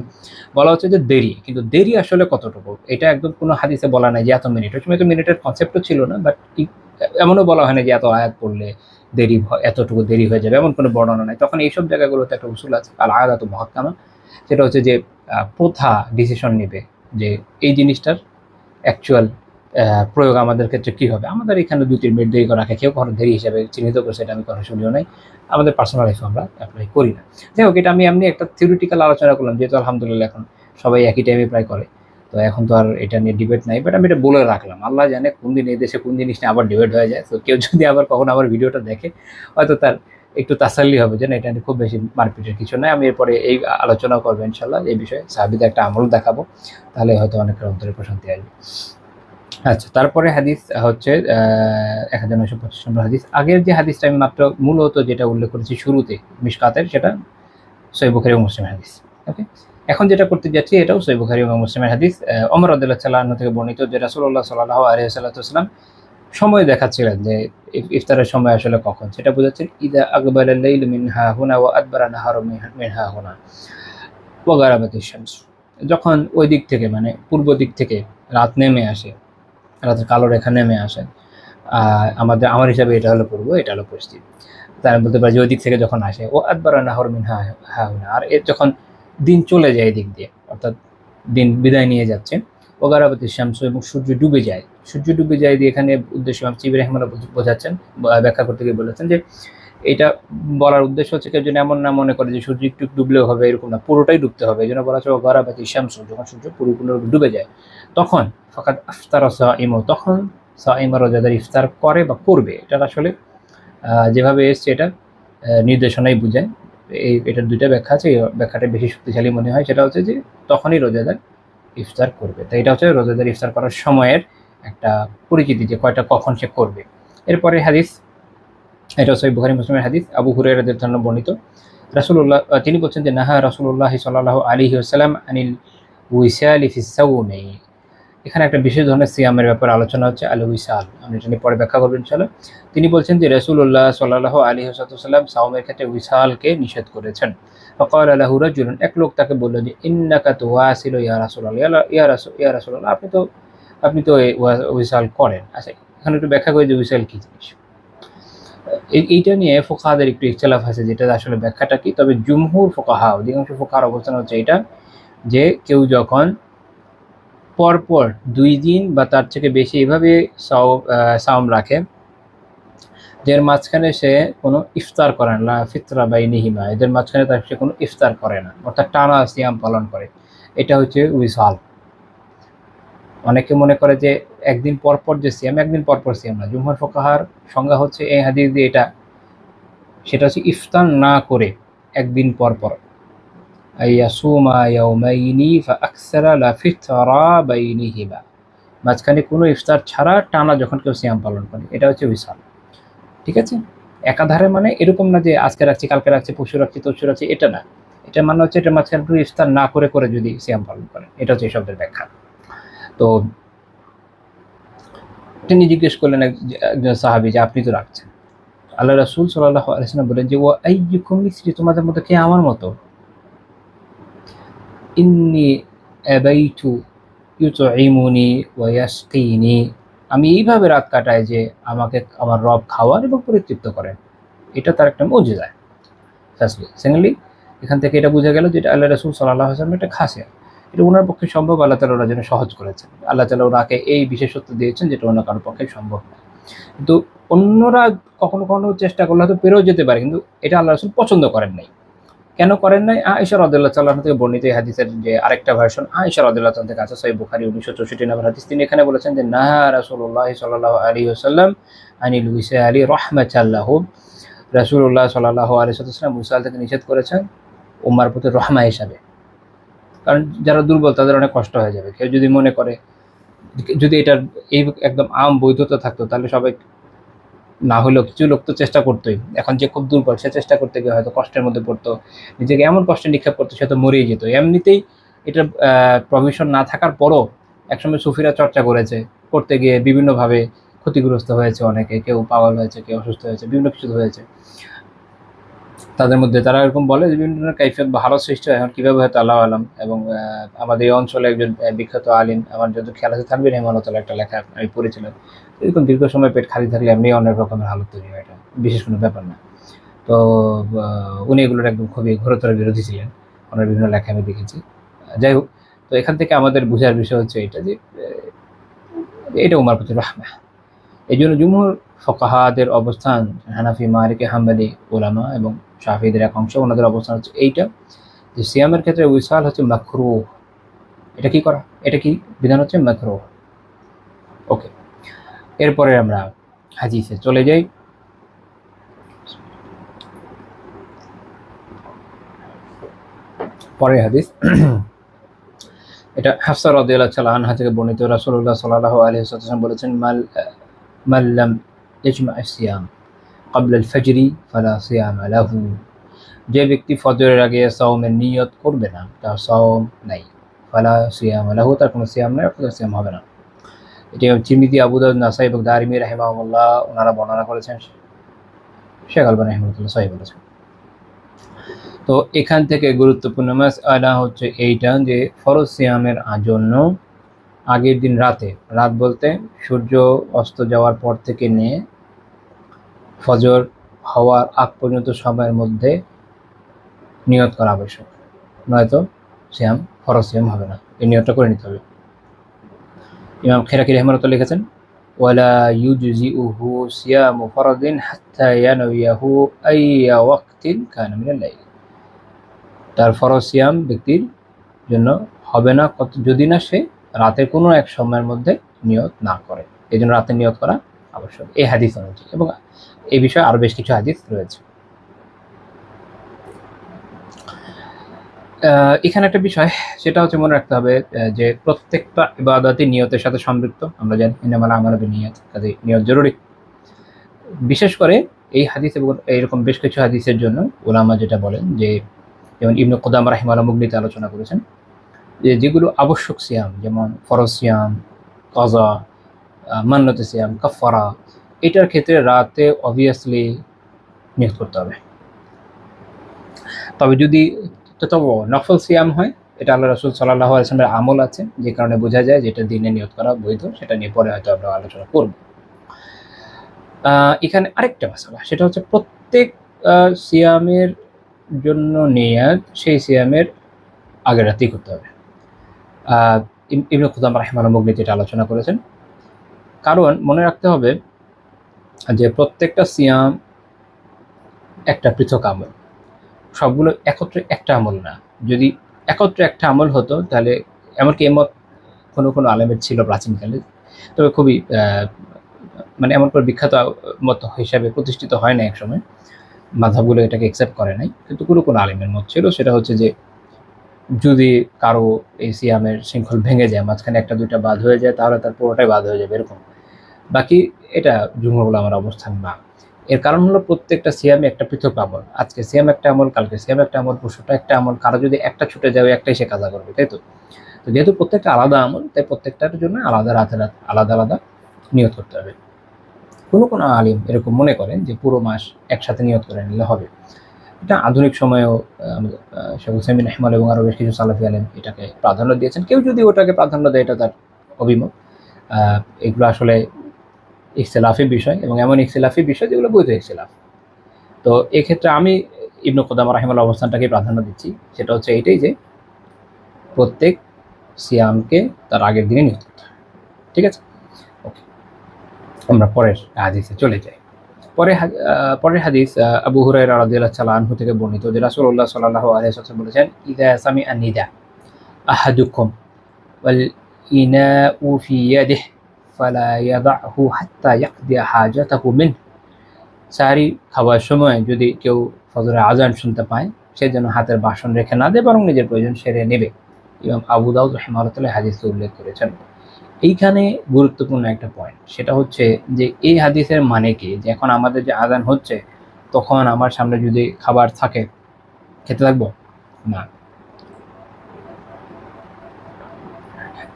বলা হচ্ছে যে দেরি, কিন্তু দেরি আসলে কতটুকু এটা একদম কোনো হাদিসে বলা নাই যে এত মিনিট। ওই সময় তো মিনিটের কনসেপ্টও ছিল না, বাট এমনও বলা হয় না যে এত আয়াত পড়লে এতটুকু দেরি হয়ে যাবে, এমন কোনো বর্ণনা নাই। তখন এইসব জায়গাগুলোতে একটা উসুল আছে, আল আয়াদাতু মুহাক্কামা, সেটা হচ্ছে যে প্রথা ডিসিশন নেবে যে এই জিনিসটার অ্যাকচুয়াল প্রয়োগ আমাদের ক্ষেত্রে কী হবে। আমাদের এখানে 2-3 মিনিট দেরি করা রাখে, কেউ কখনো দেরি হিসেবে চিহ্নিত করছে, এটা আমি কোনো শুনিও নাই, আমাদের পার্সোনাল লাইফে আমরা অ্যাপ্লাই করি না। যাই হোক, এটা আমি এমনি একটা থিওরিটিক্যাল আলোচনা করলাম, যেহেতু আলহামদুলিল্লাহ এখন সবাই একই টাইমে প্রায় করে, তো এখন তো আর এটা নিয়ে ডিবেট নাই, বাট আমি এটা বলে রাখলাম। আল্লাহ জানে কোন দিন এই দেশে কোন জিনিস নিয়ে আবার ডিবেট হয়ে যায়। তো কেউ যদি আবার কখনো আমার ভিডিওটা দেখে, হয়তো তার একটু তাসাল্লি হবে যে না, এটা নিয়ে খুব বেশি মারপিটের কিছু নাই। আমি এরপরে এই আলোচনা করবো ইনশাল্লাহ এই বিষয়ে, সাহাবীদের একটা আমল দেখাবো, তাহলে হয়তো অনেকের অন্তরে প্রশান্তি আসবে। আচ্ছা, তারপরে হাদিস হচ্ছে 1925 নম্বর হাদিস। আগের যে হাদিসটা আমি মাত্র মূলত যেটা উল্লেখ করেছি শুরুতে মিশকাতের, সেটা সহিহ বুখারী এবং মুসলিমের হাদিস। ওকে, এখন যেটা করতে যাচ্ছি এটাও সহিহ বুখারী এবং মুসলিমের হাদিস। ওমর রাদিয়াল্লাহু তাআলা আনহু থেকে বর্ণিত যে রাসূলুল্লাহ সাল্লাল্লাহু আলাইহি ওয়াসাল্লাম সময় দেখাচ্ছিলেন যে ইফতারের সময় আসলে কখন, সেটা বোঝাচ্ছেন ইদা আকবালা লাইল মিন হাহুনা ওয়া আদবারা নাহারু মিন হাহুনা ওয়া গারাবাতিশ শামস, যখন ওই দিক থেকে মানে পূর্ব দিক থেকে রাত নেমে আসে, রাতের কালো রেখা নেমে আসে, আমার হিসাবে এটা হলো পূর্ব, এটা হলো পশ্চিম, তাই আমি বলতে পারি যে ওই দিক থেকে যখন আসে, ও আদবারা নাহর মিন হাহুনা, আর এর যখন দিন চলে যায় দিক দিয়ে, অর্থাৎ দিন বিদায় নিয়ে যাচ্ছে, ও গারাবাতিশ শামস, এবং সূর্য ডুবে যায়। সূর্য ডুবে যায় দিয়ে এখানে উদ্দেশ্য চিবি রহমানুল্লাহ বোঝাচ্ছেন, ব্যাখ্যা করতে গিয়ে বলেছেন যে এটা বলার উদ্দেশ্য হচ্ছে কেউ যেন এমন না মনে করে যে সূর্য একটু ডুবলেও হবে, এরকম না, পুরোটাই ডুবতে হবে। এই জন্য বলা হচ্ছে ও গারাবাতিশ শামস, যখন সূর্য পরিপূর্ণরূপে ডুবে যায় তখন ফাকাদ আফতারা সাইমু, তখন সাইমা রোজাদার ইফতার করে বা করবে। এটা আসলে যেভাবে এসছে এটা নির্দেশনাই বোঝায়। এটার দুইটা ব্যাখ্যা আছে, এই ব্যাখ্যাটা বেশি শক্তিশালী মনে হয়, সেটা হচ্ছে যে তখনই রোজাদার ইফতার করবে। তাই এটা হচ্ছে রোজাদার ইফতার করার সময়ের একটা পরিচিতি, যে কখন সে করবে। এরপরে হাদিস, এটা সহিহ বুখারী মুসলিমের হাদিস, আবু হুরায়রা রাদিয়াল্লাহু আনহু বর্ণিত, রাসূলুল্লাহ তিনি বলছেন যে নাহা রাসূলুল্লাহ সাল্লাল্লাহু আলাইহি ওয়াসাল্লাম আনিল উইসালি ফিস সাওমি। এখানে একটা বিশেষ ধরনের সিয়ামের ব্যাপারে আলোচনা হচ্ছে, আল উইসাল, আমি এটা নিয়ে পরে ব্যাখ্যা করবো ইনশাআল্লাহ। তিনি বলছেন যে রাসূলুল্লাহ সাল্লাল্লাহু আলাইহি ওয়াসাল্লাম সাওমের ক্ষেত্রে উইসালকে নিষেধ করেছেন। ফাকালা লাহু রাজুলুন, এক লোক তাকে বলল যে ইন্নাকা তুওয়াসিলু ইয়া রাসূলুল্লাহ, ইয়া রাসূলুল্লাহ, আপনি তো উইসাল করেন। আচ্ছা, এখানে একটু ব্যাখ্যা করি যে উইসাল কি জিনিস। এইটা নিয়ে ফুকাহাদের একটু ইখতিলাফ আছে, যেটা আসলে ব্যাখ্যাটা কি। তবে জুমহুর ফুকাহা, অধিকাংশ ফুকাহার অবস্থান হচ্ছে এটা, যে কেউ যখন পরপর 2 দিন বা তার থেকে বেশি এইভাবে সাওম রাখে, যার মাঝখানে সে কোনো ইফতার করে না, ফিতরা বাইনিহিমা, এদের মাঝখানে তার সে কোনো ইফতার করে না, অর্থাৎ টানা সিয়াম পালন করে, এটা হচ্ছে উইসাল। অনেকে মনে করে যে একদিন পরপর যে সিয়াম, একদিন পরপর সিয়াম না। জুমহুর ফুকাহার সংজ্ঞা হচ্ছে এই হাদিস দিয়ে এটা, সেটা হচ্ছে ইফতার না করে একদিন পরপর, আইয়াসুমা ইয়াউমাইনি ফাআকসারা লা ফিতরা বাইনিহিমা, মাঝখানে কোনো ইফতার ছাড়া টানা যখন কেউ সিয়াম পালন করে, এটা হচ্ছে উইসাল। ঠিক আছে, একাধারে মানে এরকম না যে আজকে রাখছি, কালকে রাখছি, পরশু রাখছি, তরশু রাখছি, এটা না। এটা মানে হচ্ছে এটা মাঝখানে কোনো ইফতার না করে যদি সিয়াম পালন করে, এটা হচ্ছে এই শব্দের ব্যাখ্যা। তো তিনি জিজ্ঞেস করলেন একজন সাহাবী যে আপনি তো রাখছেন, আল্লাহ রাসূল সাল্লাল্লাহু আলাইহি ওয়াসাল্লাম বলেন যে ওয়া আইয়ুকুম মিসলি, তোমাদের মধ্যে কে আমার মতো, ইন্নী আবাইতু ইউতঈমুনি ওয়া ইয়াসকিনি, আমি এইভাবে রাত কাটাই যে আমাকে আমার রব খাওয়ান এবং পরিতৃপ্ত করেন। এটা তার একটা মুজিজা ফার্স্টলি। সেকেন্ডলি, এখান থেকে এটা বোঝা গেল যে এটা আল্লাহ রাসূল সাল্লাল্লাহু আলাইহি ওয়াসাল্লামের একটা খাসিয়াত। এটা ওনার পক্ষে সম্ভব, আল্লাহ তাআলা ওনার জন্য সহজ করেছেন। আল্লাহ তাআলা ওনাকে এই বিশেষত্ব দিয়েছেন যেটা অন্য কারোর পক্ষে সম্ভব না। কিন্তু অন্যরা কখনো কখনো চেষ্টা করলে হয়তো পেরেও যেতে পারে, কিন্তু এটা আল্লাহ রাসূল পছন্দ করেন নাই। কেন করেন নাই? আয়েশা রাদিয়াল্লাহু তাআলা থেকে বর্ণিত এই হাদিসের যে আরেকটা ভার্সন, আয়েশা রাদিয়াল্লাহু তাআলা থেকে আছে, সহিহ বুখারী 1964 নম্বর হাদিস। তিনি এখানে বলেছেন যে নাহা রাসূলুল্লাহ সাল্লাল্লাহু আলাইহি ওয়াসাল্লাম আনিল উসালি রাহমাতাল লাহু, রাসূলুল্লাহ সাল্লাল্লাহু আলাইহি ওয়াসাল্লাম উসাল থেকে নিষেধ করেছেন উম্মার প্রতি রহমা হিসাবে। কারণ যারা দুর্বল তাদের অনেক কষ্ট হয়ে যাবে। কেউ যদি মনে করে, যদি এটার এই একদম আম বৈধতা থাকতো তাহলে সবাই না হলেও কিছু লোক তো চেষ্টা করতোই। এখন যে খুব দুর্বল সে চেষ্টা করতে গিয়ে হয়তো কষ্টের মধ্যে পড়তো, নিজেকে এমন কষ্টে নিক্ষেপ করতো সে তো মরেই যেত। এমনিতেই এটার প্রভিশন না থাকার পরও একসময় সুফিরা চর্চা করেছে, করতে গিয়ে বিভিন্নভাবে ক্ষতিগ্রস্ত হয়েছে অনেকে, কেউ পাগল হয়েছে, কেউ অসুস্থ হয়েছে, বিভিন্ন কিছু হয়েছে। তাদের মধ্যে তারা এরকম বলে যে বিভিন্ন ধরনের কাইফিয়ত ভালো সৃষ্টি হয়, এখন কীভাবে হয়তো আল্লাহ আলম। এবং আমাদের এই অঞ্চলে একজন বিখ্যাত আলিম, আমার যত খেয়াল আছে থাকবে রহমানুল্লাহ, একটা লেখা আমি পড়েছিলাম, এরকম দীর্ঘ সময় পেট খালি থাকলে এমনি অনেক রকমের হালত তৈরি হয়, এটা বিশেষ কোনো ব্যাপার না। তো উনি এগুলোর একদম খুবই ঘোরতর বিরোধী ছিলেন, ওনার বিভিন্ন লেখা আমি দেখেছি। যাই হোক, তো এখান থেকে আমাদের বোঝার বিষয় হচ্ছে এটা যে এটা উমার প্রতি রাহমা। এই জন্য জুমহুর ফকাহাদের অবস্থান, হানাফি, মালিকি, হাম্বলি ওলামা এবং শাফিদের এক অংশ, ওনাদের অবস্থান হচ্ছে এইটা যে সিয়ামের ক্ষেত্রে উইসাল হচ্ছে মাকরুহ। এটা কি করা, এটা কি বিধান হচ্ছে মাকরুহ। ওকে, এরপরে আমরা হাদিসে চলে যাই। পরের হাদিস এটা হাফসা রাদিয়াল্লাহু তাআলা আনহা থেকে বর্ণিত। রাসূলুল্লাহ সাল্লাল্লাহু আলাইহি ওয়াসাল্লাম বলেছেন মাল্লাম ইয়াজমা সিয়াম ক্বাবলা আল ফজরি ফালা সিয়াম লাহু, যে ব্যক্তি ফজরের আগে সাওমের নিয়ত করবে না তার সাওম নাই, ফালা সিয়াম লাহু, তার কোনো সিয়াম নাই, অর্থাৎ সিয়াম হবে না। এটি তিরমিজি, আবু দাউদ, নাসাই এবং দারিমি রাহিমাহুল্লাহ ওনারা বর্ণনা করেছেন। শেখ আলবানী রাহিমাহুল্লাহ সহিহ বলেছেন। তো এখান থেকে গুরুত্বপূর্ণ মাসআলা হচ্ছে এইটা যে ফরজ সিয়ামের জন্য আগের দিন রাতে, রাত বলতে সূর্য অস্ত যাওয়ার পর থেকে নিয়ে ফজর হওয়ার আগ পর্যন্ত সময়ের মধ্যে নিয়ত করা আবশ্যক, নয়তো সিয়াম, ফরজ সিয়াম হবে না। এই নিয়তটা করে নিতে হবে। ইমাম খেরাকি রাহিমাহুল্লাহ লিখেছেন ওয়ালা ইউজজিউহু সিয়ামু ফরদিন হাত্তা ইয়ানওয়াহু আইয়া ওয়াক্তিন কানা মিনাল লাইল, তার ফরজ সিয়াম ব্যক্তির জন্য হবে না যদি না সে রাতের কোনো এক সময়ের মধ্যে নিয়ত না করে। এই জন্য রাতে নিয়ত করা আবশ্যক এই হাদিস অনুযায়ী, এবং এই বিষয়ে আরও বেশ কিছু হাদিস রয়েছে। এখানে একটা বিষয় সেটা হচ্ছে মনে রাখতে হবে যে প্রত্যেকটা ইবাদতই নিয়তের সাথে সম্পৃক্ত। আমরা জানি ইন্নামাল আমালু বিনিয়াত, কাজে নিয়ত জরুরি। বিশেষ করে এই হাদিস এবং এইরকম বেশ কিছু হাদিসের জন্য উলামা যেটা বলেন যে, যেমন ইবনে কুদামা রাহিমাহুল্লাহ মুগনিতে আলোচনা করেছেন যে যেগুলো আবশ্যক সিয়াম, যেমন ফরজ সিয়াম, কাজা, মান্নতে সিয়াম, কাফারা, এটার ক্ষেত্রে রাতে অবভিয়াসলি নিয়ত করতে হবে। তবে যদি নফল সিয়াম হয়, এটা আল্লাহ রাসূল সাল্লাল্লাহু আলাইহি ওয়াসাল্লামের আমল আছে, যে কারণে বোঝা যায় যে এটা দিনে নিয়ত করা বৈধ। সেটা নিয়ে পরে হয়তো আমরা আলোচনা করব। এখানে আরেকটা মাসালা, সেটা হচ্ছে প্রত্যেক সিয়ামের জন্য নিয়ত সেই সিয়ামের আগের রাতেই করতে হবে। ইবনে কুদামা রাহিমাহুল্লাহ মুগনিতে এটা আলোচনা করেছেন। কারণ মনে রাখতে হবে যে প্রত্যেকটা সিয়াম একটা পৃথক আমল, সবগুলো একত্রে একটা আমল না। যদি একত্রে একটা আমল হতো তাহলে, এমনকি এমত কোনো কোনো আলেমের ছিল প্রাচীনকালে, তবে খুবই মানে এমন করে বিখ্যাত মত হিসাবে প্রতিষ্ঠিত হয় না একসময়, মাযহাবগুলো এটাকে অ্যাকসেপ্ট করে নাই, কিন্তু কোনো কোনো আলেমের মত ছিল। সেটা হচ্ছে যে যদি কারো এই সিয়ামের শৃঙ্খল ভেঙে যায়, মাঝখানে একটা দুইটা বাদ হয়ে যায়, তাহলে তার পুরোটাই বাদ হয়ে যাবে এরকম। বাকি এটা জুমহুর উলামার অবস্থান না। এর কারণ হলো প্রত্যেকটা সিয়ামে একটা পৃথক আমল। আজকে সিয়াম একটা আমল, কালকে সিয়াম একটা আমল, পরশুটা একটা আমল। কারো যদি একটা ছুটে যাবে, একটাই সে কাজা করবে, তাই তো? তো যেহেতু প্রত্যেকটা আলাদা আমল, তাই প্রত্যেকটার জন্য আলাদা রাতে আলাদা আলাদা নিয়ত করতে হবে। কোনো আলিম এরকম মনে করেন যে পুরো মাস একসাথে নিয়ত করে নিলে হবে। এটা আধুনিক সময়েও শেখ হুসাইমিন রহমান এবং আরও বেশ কিছু সালাফি আলেম এটাকে প্রাধান্য দিয়েছেন। কেউ যদি ওটাকে প্রাধান্য দেয় এটা তার অভিমত। এগুলো আসলে ইখতিলাফি বিষয় এবং এমন ইখতিলাফি বিষয় যেগুলো বৈধ ইখতিলাফ। তো এক্ষেত্রে আমি ইবনে কুদামা রাহিমাহুল্লাহ অবস্থানটাকে প্রাধান্য দিচ্ছি। সেটা হচ্ছে এইটাই যে প্রত্যেক সিয়ামকে তার আগের দিনে নিয়ত করতে হবে। ঠিক আছে? ওকে, আমরা পরের হাদিসে চলে যাই। পরের হাদিস আবু হুরায়রা রাদিয়াল্লাহু তাআলা আনহু থেকে বর্ণিত যে রাসূলুল্লাহ সাল্লাল্লাহু আলাইহি ওয়াসাল্লাম বলেছেন, ইযা সামিআ নিদা আহাদুকুম ওয়াল ইনাউ ফি ইয়াদিহি ফালা ইয়াদাহু হাত্তা ইয়াকদিয়া হাজাতাহু মিন। সাহারি খাওয়ার সময় যদি কেউ ফজরের আজান শুনতে পায়, সে যেন হাতের বাসন রেখে না দেয়, বরং নিজের প্রয়োজন সেরে নেবে। ইমাম আবু দাউদ রাহিমাহুল্লাহ হাদিসকে উল্লেখ করেছেন। এইখানে গুরুত্বপূর্ণ একটা পয়েন্ট, সেটা হচ্ছে যে এই হাদিসের মানে কি, যে এখন আমাদের যে আজান হচ্ছে তখন আমার সামনে যদি খাবার থাকে খেতে থাকবো না।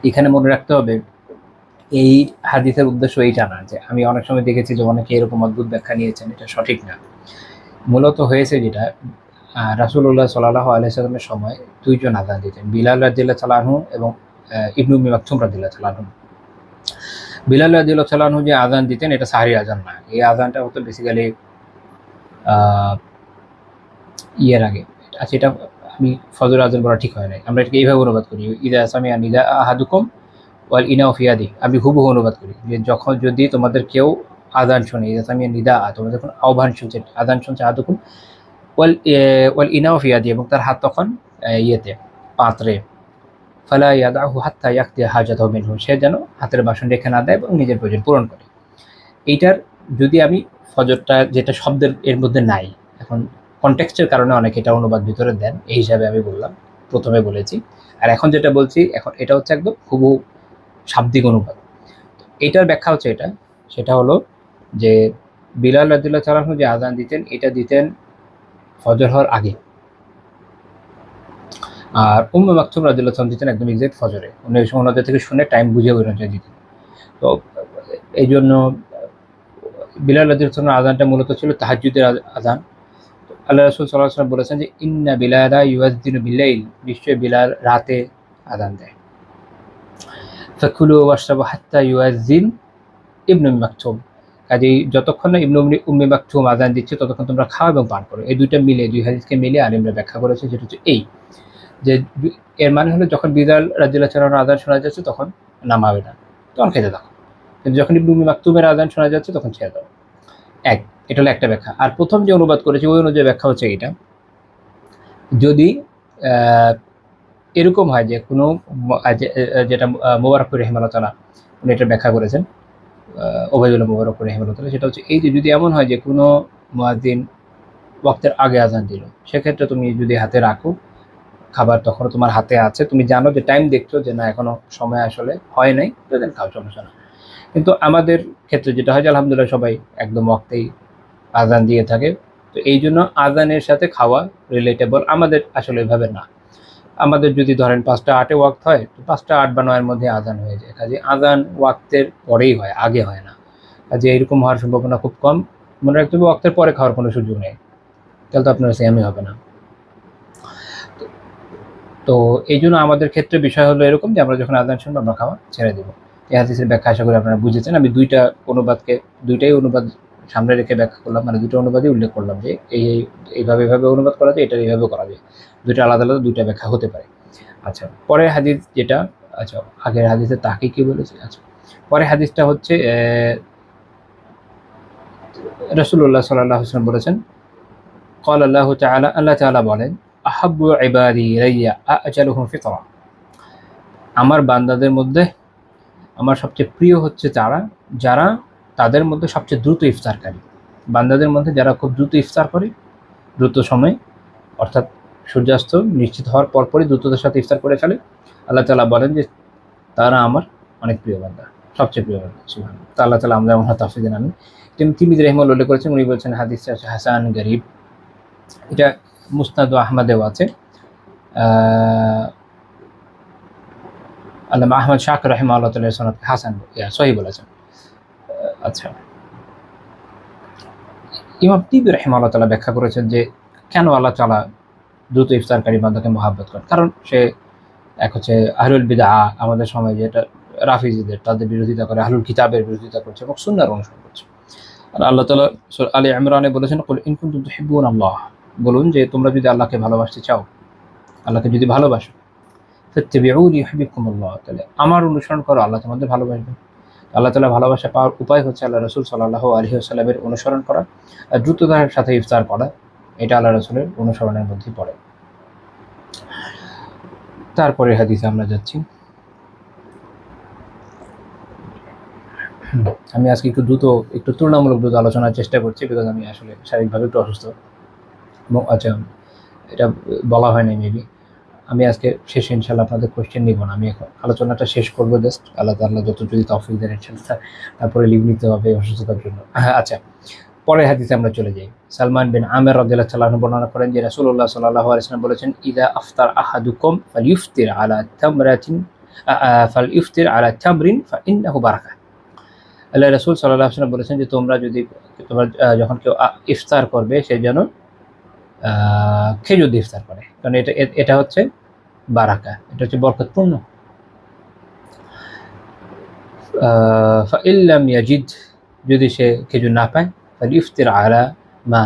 এখানে মনে রাখতে হবে এই হাদিসের উদ্দেশ্য এইটা না যে, আমি অনেক সময় দেখেছি যে অনেকে এরকম অদ্ভুত ব্যাখ্যা নিয়েছেন, এটা সঠিক না। মূলত হয়েছে যেটা, রাসূলুল্লাহ সাল্লাল্লাহু আলাইহি সাল্লামের সময় দুইজন আজান দিতেন, বিলাল রাদিয়াল্লাহু তাআলা আনহু এবং ইবনু উম্মি মাকতুম রাদিয়াল্লাহু তাআলা আনহু। বিলাল রাদিয়াল্লাহু তাআলা আনহু যে আজান দিতেন এটা সাহরি আজান না, এই আজানটা হতো বেসিক্যালি ইয়ের আগে। আচ্ছা, এটা আমি ফজর আজান বলা ঠিক হয় নাই, আমরা এটাকে এইভাবে অনুবাদ করি, ইদা সামিআ নিদা আহাদুকুম ওয়াল ইনাউ ফি ইয়াদিহি। আমি হুবহু অনুবাদ করি যে যখন যদি তোমাদের কেউ আজান শোনে, ইদা সামিআ নিদা, তোমাদের যখন আহ্বান শুনছে, আজান শুনছে, আহাদুকুম ওয়াল ইনাউ ফি ইয়াদিহি, এবং তার হাত তখন ইয়েতে পাত্রে, ফালা ইয়াদাহু হাত্তা ইয়াকদিয়া হাজাতাহু মিনহু, সে যেন হাতের বাসন রেখে না দেয় এবং নিজের প্রয়োজন পূরণ করে। এইটার যদি আমি ফজরটা যেটা শব্দের এর মধ্যে নাই, এখন কনটেক্সটের কারণে অনেকে এটা অনুবাদ ভিতরে দেন, এই হিসাবে আমি বললাম, প্রথমে বলেছি। আর এখন যেটা বলছি, এখন এটা হচ্ছে একদম হুবহু শাব্দিক অনুবাদ। এটার ব্যাখ্যা হচ্ছে এটা, সেটা হলো যে বিলাল রাদিয়াল্লাহু তাআলা আনহু যে আজান দিতেন, এটা দিতেন ফজর হওয়ার আগে। আর উম্মে মাকতুম রাদিয়াল্লাহু তাআলা দিতেন একদম এক্সাক্ট ফজরে। উনি ওই সময় ওনাদের থেকে শুনে টাইম বুঝে ওই অনুযায়ী দিতেন। তো এই জন্য বিলাল রাদিয়াল্লাহু তাআলার আজানটা মূলত ছিল তাহাজ্জুদের আজান। আল্লাহ রাসূল সাল্লাল্লাহু আলাইহি ওয়াসাল্লাম বলেছেন যে, ইন্না বিলালা ইউয়াজ্জিনু বিল-লাইল, নিশ্চয়ই বিলাল রাতে আজান দেয়। ফাকুলু ওয়াশরাবু হাত্তা ইউয়াজ্জিন ইবনু উম্মি মাকতুম, কাজেই যতক্ষণ না ইবনু উম্মি মাকতুম আজান দিচ্ছে ততক্ষণ তোমরা খাও এবং পান করো। এই দুইটা মিলে, দুই হাদিসকে মিলে আলেমরা ব্যাখ্যা করেছে, যেটা হচ্ছে এই যে এর মানে হলো যখন বিলাল রাদিয়াল্লাহু তাআলার আজান শোনা যাচ্ছে তখন নামাবে না, তখন খেতে থাকো, কিন্তু যখন ইবনু উম্মি মাকতুমের আজান শোনা যাচ্ছে তখন ছেড়ে দাও। এটা হলো একটা ব্যাখ্যা। আর প্রথম যে অনুবাদ করেছি ওই অনুযায়ী ব্যাখ্যা হচ্ছে এটা, যদি এরকম হয় যে কোনো যেটা মোবারকপুর রহিমাহুল্লাহ তাআলা উনি এটা ব্যাখ্যা করেছেন, ওবায়দুল্লাহ মোবারকপুর রহিমাহুল্লাহ তাআলা, সেটা হচ্ছে এই যে যদি এমন হয় যে কোনো মুয়াজ্জিন ওয়াক্তের আগে আজান দিল, সেক্ষেত্রে তুমি যদি হাতে রাখো খাবার, তখনও তোমার হাতে আছে, তুমি জানো যে টাইম দেখছো যে না এখনো সময় আসলে হয় নাই, তো দেন খাও, সমস্যা না। কিন্তু আমাদের ক্ষেত্রে যেটা হয় যে আলহামদুলিল্লাহ সবাই একদম ওয়াক্তেই আজান দিয়ে থাকে, তো এই জন্য আজানের সাথে খাওয়া রিলেটেবল আমাদের আসলে এভাবে না। আমাদের যদি ধরেন 5টা 8-এ ওয়াক্ত হয়, তো 5টা 8 বা 9-এর মধ্যে আজান হয়ে যায়, কাজে আজান ওয়াক্তের পরেই হয়, আগে হয় না। কাজে এরকম হওয়ার সম্ভাবনা খুব কম। মনে রাখতে হবে ওয়াক্তের পরে খাওয়ার কোনো সুযোগ নেই, তাহলে তো আপনার সেমই হবে না। তো এই জন্য আমাদের ক্ষেত্রে বিষয় হলো এরকম যে আমরা যখন আজান শুনবো আমরা খাওয়া ছেড়ে দেবো। এই হাদিসের ব্যাখ্যা আশা করি আপনারা বুঝেছেন। আমি দুইটাই অনুবাদ সামনে রেখে ব্যাখ্যা করলাম, মানে দুটো অনুবাদই উল্লেখ করলাম যে এইভাবে অনুবাদ করা যায়, এটা এইভাবে করা যায়, দুইটা আলাদা আলাদা দুইটা ব্যাখ্যা হতে পারে। আচ্ছা, পরের হাদিস যেটা, আচ্ছা আগের হাদিসের তাকে কি বলেছে, আচ্ছা পরের হাদিসটা হচ্ছে রাসূলুল্লাহ সাল্লাল্লাহু আলাইহি ওয়াসাল্লাম বলেছেন, ক্বালা আল্লাহু তাআলা, আল্লাহ তাআলা বলেন, আহাব্বু ইবাদি ইলাইয়া আ'জালুহুম ফিতরা, আমার বান্দাদের মধ্যে আমার সবচেয়ে প্রিয় হচ্ছে যারা তাদের মধ্যে সবচেয়ে দ্রুত ইফতারকারী। বান্দাদের মধ্যে যারা খুব দ্রুত ইফতার করে, দ্রুত সময়, অর্থাৎ সূর্যাস্ত নিশ্চিত হওয়ার পরপরই দ্রুততার সাথে ইফতার করে ফেলে, আল্লাহ তাআলা বলেন যে তারা আমার অনেক প্রিয় বান্দা, সবচেয়ে প্রিয় বান্দা। সুবহানাল্লাহ। তো আল্লাহ তাআলা আমরা ওনার তাওফীক দেন, আমিন। তিরমিজি রাহিমাহুল্লাহ উল্লেখ করেছেন, উনি বলছেন হাদিসটা হচ্ছে হাসান গরীব, এটা মুসনাদ আহমদেও আছে। আল্লামা আহমদ শাকির রাহিমাহুল্লাহ তাআলা সনদ হাসান সহিহ বলেছেন। আচ্ছা, ইমাম তিবি রাহিমাহুল্লাহ তাআলা ব্যাখ্যা করেছেন যে কেন আল্লাহ তাআলা দ্রুত ইফতারকারী বান্দাকে মহাব্বত করেন। কারণ সে এক হচ্ছে আহলুল বিদআহ, আমাদের সময় যেটা রাফিজিদের, তাদের বিরোধিতা করে, আহলুল কিতাবের বিরোধিতা করছে এবং সুন্নাহর অনুসরণ করছে। আর আল্লাহ তাআলা সূরা আলে ইমরানে বলেছেন, কুল ইন কুনতুম তুহিব্বুনাল্লাহ, বলুন যে তোমরা যদি আল্লাহকে ভালোবাসতে চাও, আল্লাহকে যদি ভালোবাসো, ফাত্তাবিউনি ইউহিব্বুকুমুল্লাহ, তাহলে আমার অনুসরণ করো, আল্লাহ তোমাদের ভালোবাসবেন। আল্লাহ তাআলা ভালোবাসা পাওয়ার উপায় হচ্ছে আল্লাহ রাসূল সাল্লাল্লাহু আলাইহি ওয়াসাল্লামের অনুসরণ করা আর দ্রুততার সাথে ইফতার করা। এটা আল্লাহ রাসূলের অনুসরণের মধ্যে পড়ে। তারপরে হাদিসে আমরা যাচ্ছি। আমি আজকে একটু তুলনামূলক দ্রুত আলোচনার চেষ্টা করছি, বিকজ আমি আসলে শারীরিকভাবে একটু অসুস্থ। আচ্ছা, এটা বলা হয় নাই মেবি। আমি আজকে শেষে ইনশাল্লাহ আপনাদের কোয়েশ্চেন নিব না, আমি এখন আলোচনাটা শেষ করবো জাস্ট। আল্লাহ তাআলা যত যদি তৌফিক দেন ইনশাল্লাহ তারপরে লিভ নিতে হবে অসুস্থতার জন্য। আচ্ছা, পরের হাদিসে আমরা চলে যাই। সালমান বিন আমির রাদিয়াল্লাহু তাআলা আনহু বর্ণনা করেন যে রাসূলুল্লাহ সাল্লাল্লাহু আলাইহি ওয়াসাল্লাম বলেছেন, ইযা আফতার আহাদুকুম ফালইফতির আলা তামরিন ফাইন্নাহু বারাকাহ। আল্লাহ রাসূল সাল্লাল্লাহু আলাইহি ওয়াসাল্লাম বলেছেন যে তোমরা যখন কেউ ইফতার করবে সে যেন খেজুর দিয়ে ইফতার করে, কারণ এটা হচ্ছে বারাকা, এটা হচ্ছে বরকতপূর্ণ। ফাইল্লাম ইয়াজিদ, যদি সে খেজুর না পায়, ফালিফতির আলা মা,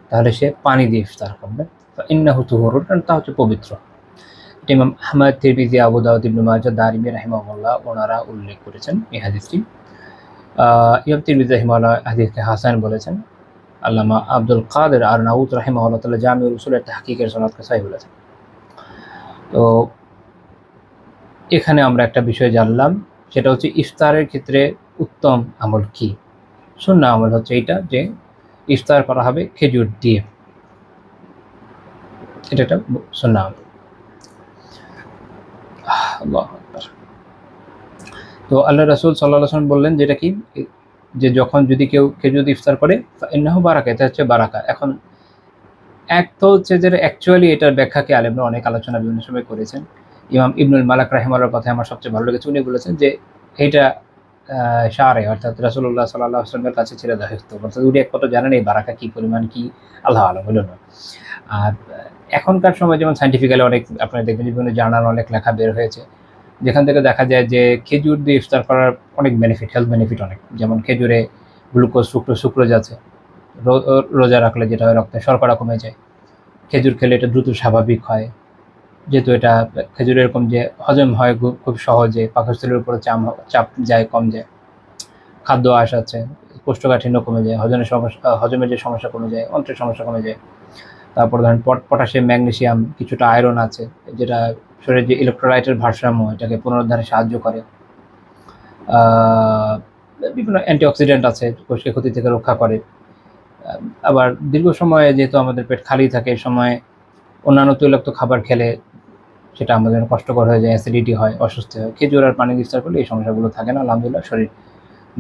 তাহলে সে পানি দিয়ে ইফতার করবে। ফাইন্নাহু তুহুরুন, কারণ তা হচ্ছে পবিত্র। এটা ইমাম আহমদ, তিরমিজি, আবু দাউদ, ইবনে মাজাহ, দারিমি রাহিমাহুল্লাহ ওনারা উল্লেখ করেছেন এই হাদিসটি। ইমাম তিরমিজি রাহিমাহুল্লাহ হাদিসকে হাসান বলেছেন। আল্লামা আব্দুল কাদের আরনাউত রাহিমাহুল্লাহ তাআলা জামিউল উসুলের তাহকিকের সনদকে সহিহ বলেছেন। তো এখানে আমরা একটা বিষয় জানলাম, সেটা হচ্ছে ইফতারের ক্ষেত্রে উত্তম আমল কি। সুন্নাহ আমল হচ্ছে এইটা যে ইফতার করা হবে খেজুর দিয়ে, এটা একটা সুন্নাহ আমল। আল্লাহু আকবার। তো আল্লাহ রাসূল সাল্লাল্লাহু আলাইহি ওয়াসাল্লাম বললেন যেটা কি, যে যদি কেউ খেজুর দিয়ে ইফতার করে ফাইন্নাহু বারাকা, এটা হচ্ছে বারাকা। এখন এক তো হচ্ছে যে অ্যাকচুয়ালি এটার ব্যাখ্যাকে আলেমরা অনেক আলোচনা বিভিন্ন সময় করেছেন। ইমাম ইবনুল মালাক রাহিমাহুল্লাহর কথা আমার সবচেয়ে ভালো লেগেছে, উনি বলেছেন যে এটা শারে, অর্থাৎ রাসূলুল্লাহ সাল্লাল্লাহু আলাইহি ওয়াসাল্লামের কাছে ছিল দায়িত্ব, অর্থাৎ উনি এক কথা জানেন এই বারাকা কি পরিমাণ, কি আল্লাহ আলম, হলো না। আর এখনকার সময় যেমন সায়েন্টিফিক্যালি অনেক আপনারা দেখবেন বিভিন্ন জার্নাল অনেক লেখা বের হয়েছে, যেখান থেকে দেখা যায় যে খেজুর দিয়ে ইফতার করার অনেক বেনিফিট, হেলথ বেনিফিট অনেক। যেমন খেজুরে গ্লুকোজ, সুক্রোজ আছে, রোজা রাখলে যেটা হয় রক্তে শর্করা কমে যায়। খেজুর খেলে এটা দ্রুত স্বাভাবিক হয়, যেহেতু এটা খেজুর এরকম যে হজম হয় খুব সহজে, পাকস্থলীর উপরে চাপ যায়, কম যায়, খাদ্য আঁশ আছে, কোষ্ঠকাঠিন্য কমে যায়, হজমের যে সমস্যা কমে যায়, অন্ত্রের সমস্যা কমে যায়। তারপর ধরেন পটাশিয়াম, ম্যাগনেসিয়াম, কিছুটা আয়রন আছে, যেটা শরীরের যে ইলেকট্রোলাইটের ভারসাম্য এটাকে পুনরুদ্ধারে সাহায্য করে। বিভিন্ন অ্যান্টিঅক্সিডেন্ট আছে, কোষকে ক্ষতি থেকে রক্ষা করে। আবার দীর্ঘ সময়ে যেহেতু আমাদের পেট খালি থাকে, এই সময় অন্যান্য তৈলাক্ত খাবার খেলে সেটা আমাদের কষ্টকর হয়ে যায়, অ্যাসিডিটি হয়, অসুস্থ হয়। খেজুর আর পানি ইফতার করলে এই সমস্যাগুলো থাকে না, আলহামদুলিল্লাহ শরীর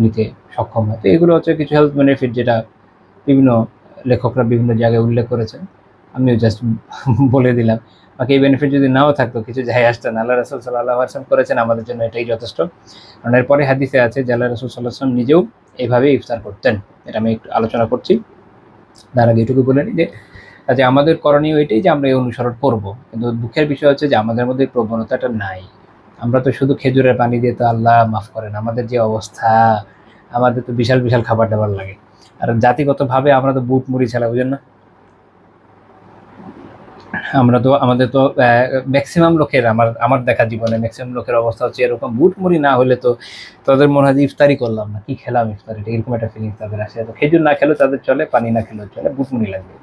নিতে সক্ষম হয়। তো এগুলো হচ্ছে কিছু হেলথ বেনিফিট, যেটা বিভিন্ন লেখকরা বিভিন্ন জায়গায় উল্লেখ করেছেন, আমিও জাস্ট বলে দিলাম। বাকি এই বেনিফিট যদি নাও থাকতো কিছু যায় আসতো না, আল্লাহ রাসূল সাল্লাল্লাহু আলাইহি ওয়াসাল্লাম করেছেন, আমাদের জন্য এটাই যথেষ্ট। কারণ এরপরে হাদিসে আছে যে আল্লাহ রাসূল সাল্লাল্লাহু আলাইহি ওয়াসাল্লাম নিজেও এইভাবে ইফতার করতেন। এটা আমি একটু আলোচনা করছি, তার আগে এটুকু বলে নিই যে আমাদের করণীয় এটাই যে আমরা এই অনুসরণ করব, কিন্তু দুঃখের বিষয় হচ্ছে যে আমাদের মধ্যে প্রবণতাটা নাই। আমরা তো শুধু খেজুরের পানি দিয়ে, তো আল্লাহ মাফ করেন আমাদের যে অবস্থা, আমাদের তো বিশাল বিশাল খাবার দাবার লাগে। আর জাতিগতভাবে আমরা তো বুট মুড়ি ছাড়া, বুঝেন না, আমাদের তো ম্যাক্সিমাম লোকের, আমার দেখা জীবনে ম্যাক্সিমাম লোকের অবস্থা হচ্ছে এরকম, বুট মুড়ি না হলে তো তাদের মনে হয় যে ইফতারি করলাম না, কি খেলাম ইফতারিটা, এরকম একটা ফিলিংস তাদের আসে। তো খেজুর না খেলেও তাদের চলে, পানি না খেলেও চলে, বুট মুড়ি লাগবে।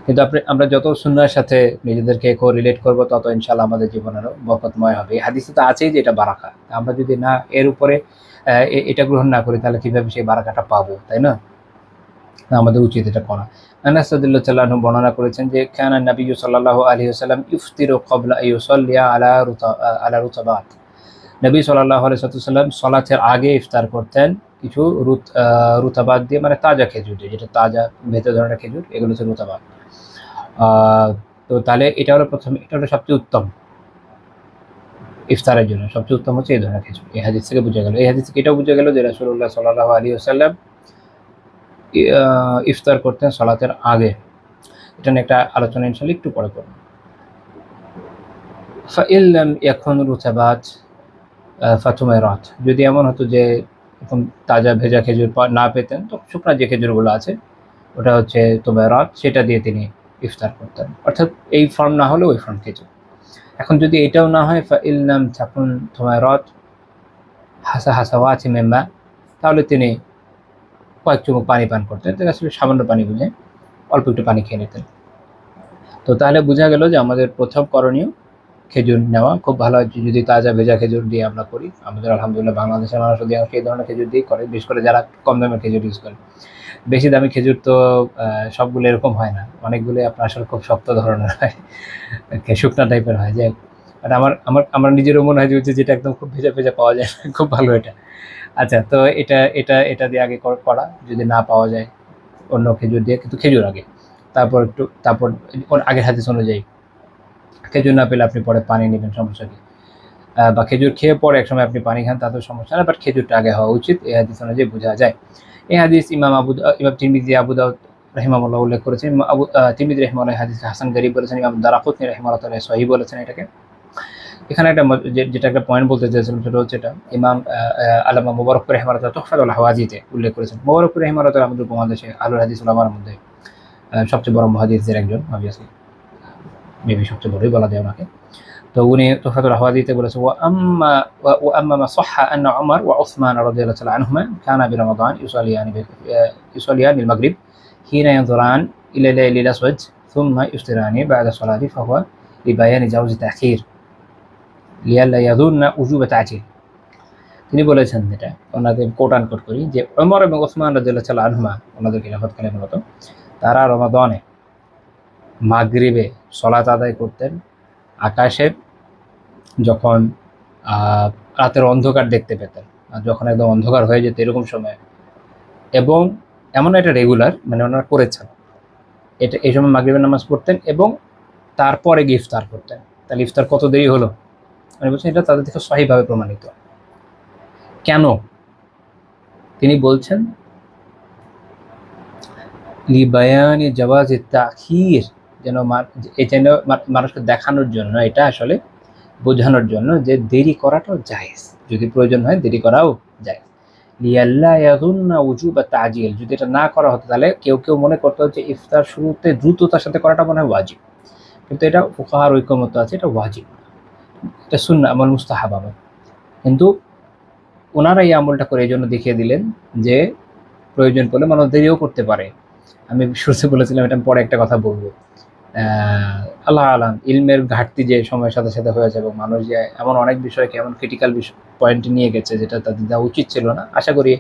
কিন্তু আমরা যত সুন্নাহর সাথে নিজেদেরকে রিলেট করবো, তত ইনশাআল্লাহ আমাদের জীবন আরো বরকতময় হবে। এই হাদিসে তো আছেই যে এটা বারাকা, আমরা যদি না এর উপরে এটা গ্রহণ না করি, তাহলে কিভাবে সেই বারাকাটা পাবো, তাই না? আমাদের উচিত এটা করা। আনাস রাদিয়াল্লাহু তাআলা আনহু বর্ণনা করেছেন যে কানা নবী সাল্লাল্লাহু আলাইহি ওয়াসাল্লাম ইফতিরু ক্বাবলা আন ইউসাল্লিয়া আলা রুতাবাত। নবী সাল্লাল্লাহু আলাইহি ওয়াসাল্লাম সালাতের আগে ইফতার করতেন কিছু রুতাবাত দিয়ে, মানে তাজা খেজুর দিয়ে, যেটা তাজা ভেতর ধরনের খেজুর, এগুলো হচ্ছে রুতাবাত। তো তাহলে এটা হলো সবচেয়ে উত্তম ইফতারের জন্য, সবচেয়ে উত্তম হচ্ছে এই ধরনের খেজুর। এই হাদিস থেকে বোঝা গেল, এই হাদিস থেকে এটাও বোঝা গেল যে রাসূলুল্লাহ সাল্লাল্লাহু আলাইহি ওয়াসাল্লাম ইফতার করতেন সালাতের আগে। এটা নিয়ে একটা আলোচনা ইনশাআল্লাহ একটু পরে করব। ফাইন লাম ইয়াকুন রুতাবাত ফাতুমাইরাত, যদি এমন হতো যে এখন তাজা ভেজা খেজুর না পেতেন, তো শুকনা যে খেজুরগুলো আছে ওটা হচ্ছে তুমাইরাত, সেটা দিয়ে তিনি ইফতার করতেন, অর্থাৎ এই ফর্ম না হলে ওই ফর্ম খেজুর। এখন যদি এটাও না হয়, ফাইন লাম তাকুন তুমাইরাত হাসাওয়াতি মিন মা, তাহলে তিনি কয়েক চুমুক পানি পান করতেন, তো আসলে সামান্য পানি বুঝে অল্প একটু পানি খেয়ে নিতেন। তো তাহলে বোঝা গেল যে আমাদের প্রথম করণীয় খেজুর নেওয়া খুব ভালো হয়। যদি তাজা ভেজা খেজুর দিয়ে আমরা করি, আমাদের আলহামদুলিল্লাহ বাংলাদেশের মানুষ অধিকাংশ এই ধরনের খেজুর দিয়েই করে, বিশেষ করে যারা কম দামের খেজুর ইউজ করে। বেশি দামি খেজুর তো সবগুলো এরকম হয় না, অনেকগুলো আপনার আসলে খুব শক্ত ধরনের হয়, শুকনা টাইপের হয়। যে আর আমার আমার আমার নিজেরও মনে হয় যে যেটা একদম খুব ভেজা ভেজা পাওয়া যায় খুব ভালো এটা। আচ্ছা, তো এটা এটা এটা দিয়ে আগে করা, যদি না পাওয়া যায় অন্য খেজুর দিয়ে, কিন্তু খেজুর আগে, তারপর ওর আগের হাদিস অনুযায়ী খেজুর না পেলে আপনি পরে পানি নেবেন, সমস্যা কি? বা খেজুর খেয়ে পরে একসময় আপনি পানি খান, তাতেও সমস্যা না, বাট খেজুরটা আগে হওয়া উচিত, এই হাদিস অনুযায়ী বোঝা যায়। এই হাদিস ইমাম তিরমিজি, আবু দাউদ রাহিমাহুল্লাহ উল্লেখ করেছেন। তিরমিজি রাহিমাহুল্লাহ হাদিসকে হাসান গরীব বলেছেন, ইমাম দারাকুতনি রাহিমাহুল্লাহ তাআলা সহিহ বলেছেন এটাকে। এখানে একটা যেটা একটা পয়েন্ট বলতে চাইছিলাম, সেটা হচ্ছে এটা ইমাম আল্লামা মুবারকপুর রাহিমাহুল্লাহ তাআলা তুহফাতুল হাওয়াজিতে উল্লেখ করেছেন। মুবারকপুর রাহিমাহুল্লাহ তাআলা আমাদের উপমহাদেশে আহলুল হাদিস উলামার মধ্যে সবচেয়ে বড় মুহাদ্দিসদের একজন, অবভিয়াসলি মেবি সবচেয়ে বড়ই বলা যায় ওনাকে। তো উনি তুহফাতুল হাওয়াজিতে বলেছেন, ওয়া আম্মা মা সাহহা আন্না উমর ওয়া উসমান রাদিয়াল্লাহু তাআলা আনহুমা কানা বিরমাদান ইউসাল্লিয়ানিল মাগরিব হিনা ইয়ানজুরান ইলা লাইলিল আসওয়াদ থুম্মা ইফতিরানি বা'দা সালাতি ফাহুয়া লিবায়ানি জাওজি তাখির লিয়াল্লা ইয়াযুন্না উজুবা তা'জিল। তিনি বলেছেন, যেটা ওনাকে কোট আনকোট করি, যে ওমর এবং ওসমান রাদিয়াল্লাহু তাআলা আনহুমা ওনাদের খিলাফতকালে মূলত তারা রমাদানে মাগরিবে সালাত আদায় করতেন আকাশে যখন রাতের অন্ধকার দেখতে পেতেন, যখন একদম অন্ধকার হয়ে যেত এরকম সময়, এবং এমন একটা রেগুলার মানে ওনারা করেছেন এটা, এই সময় মাগরিবের নামাজ পড়তেন এবং তারপরে গিয়ে ইফতার করতেন। তাহলে ইফতার কত দেরি হলো? আমি বলছেন এটা তাদের থেকে সহিভাবে প্রমাণিত। কেন? তিনি বলছেন লিবায়ানি জাওয়াজি তাখির, যেন মানুষকে দেখানোর জন্য, এটা আসলে বোঝানোর জন্য যে দেরি করাটাও জায়েজ, যদি প্রয়োজন হয় দেরি করাও যায়। লিয়াল্লা ইয়াযুন্না উজুবা তা'জিল, যদি এটা না করা হতো তাহলে কেউ মনে করতো যে ইফতার শুরুতে দ্রুততার সাথে করাটা মনে হয় ওয়াজিব, কিন্তু এটা ফুকাহার ঐকমত্য আছে, এটা ওয়াজিব, এটা সুন্নাহ আমল মুস্তাহাব আমল। কিন্তু ওনারা এই আমলটা করে এই জন্য দেখিয়ে দিলেন যে প্রয়োজন পড়লে মানুষ দেরিও করতে পারে। আমি শুরুতে বলেছিলাম, এটা পরে একটা কথা বলবো, আল্লাহ আলাম, ইলমের ঘাটতি যে সময়ের সাথে সাথে হয়েছে এবং মানুষ যে এমন অনেক বিষয়কে এমন ক্রিটিক্যাল পয়েন্টে নিয়ে গেছে যেটা তাদের দেওয়া উচিত ছিল না, আশা করি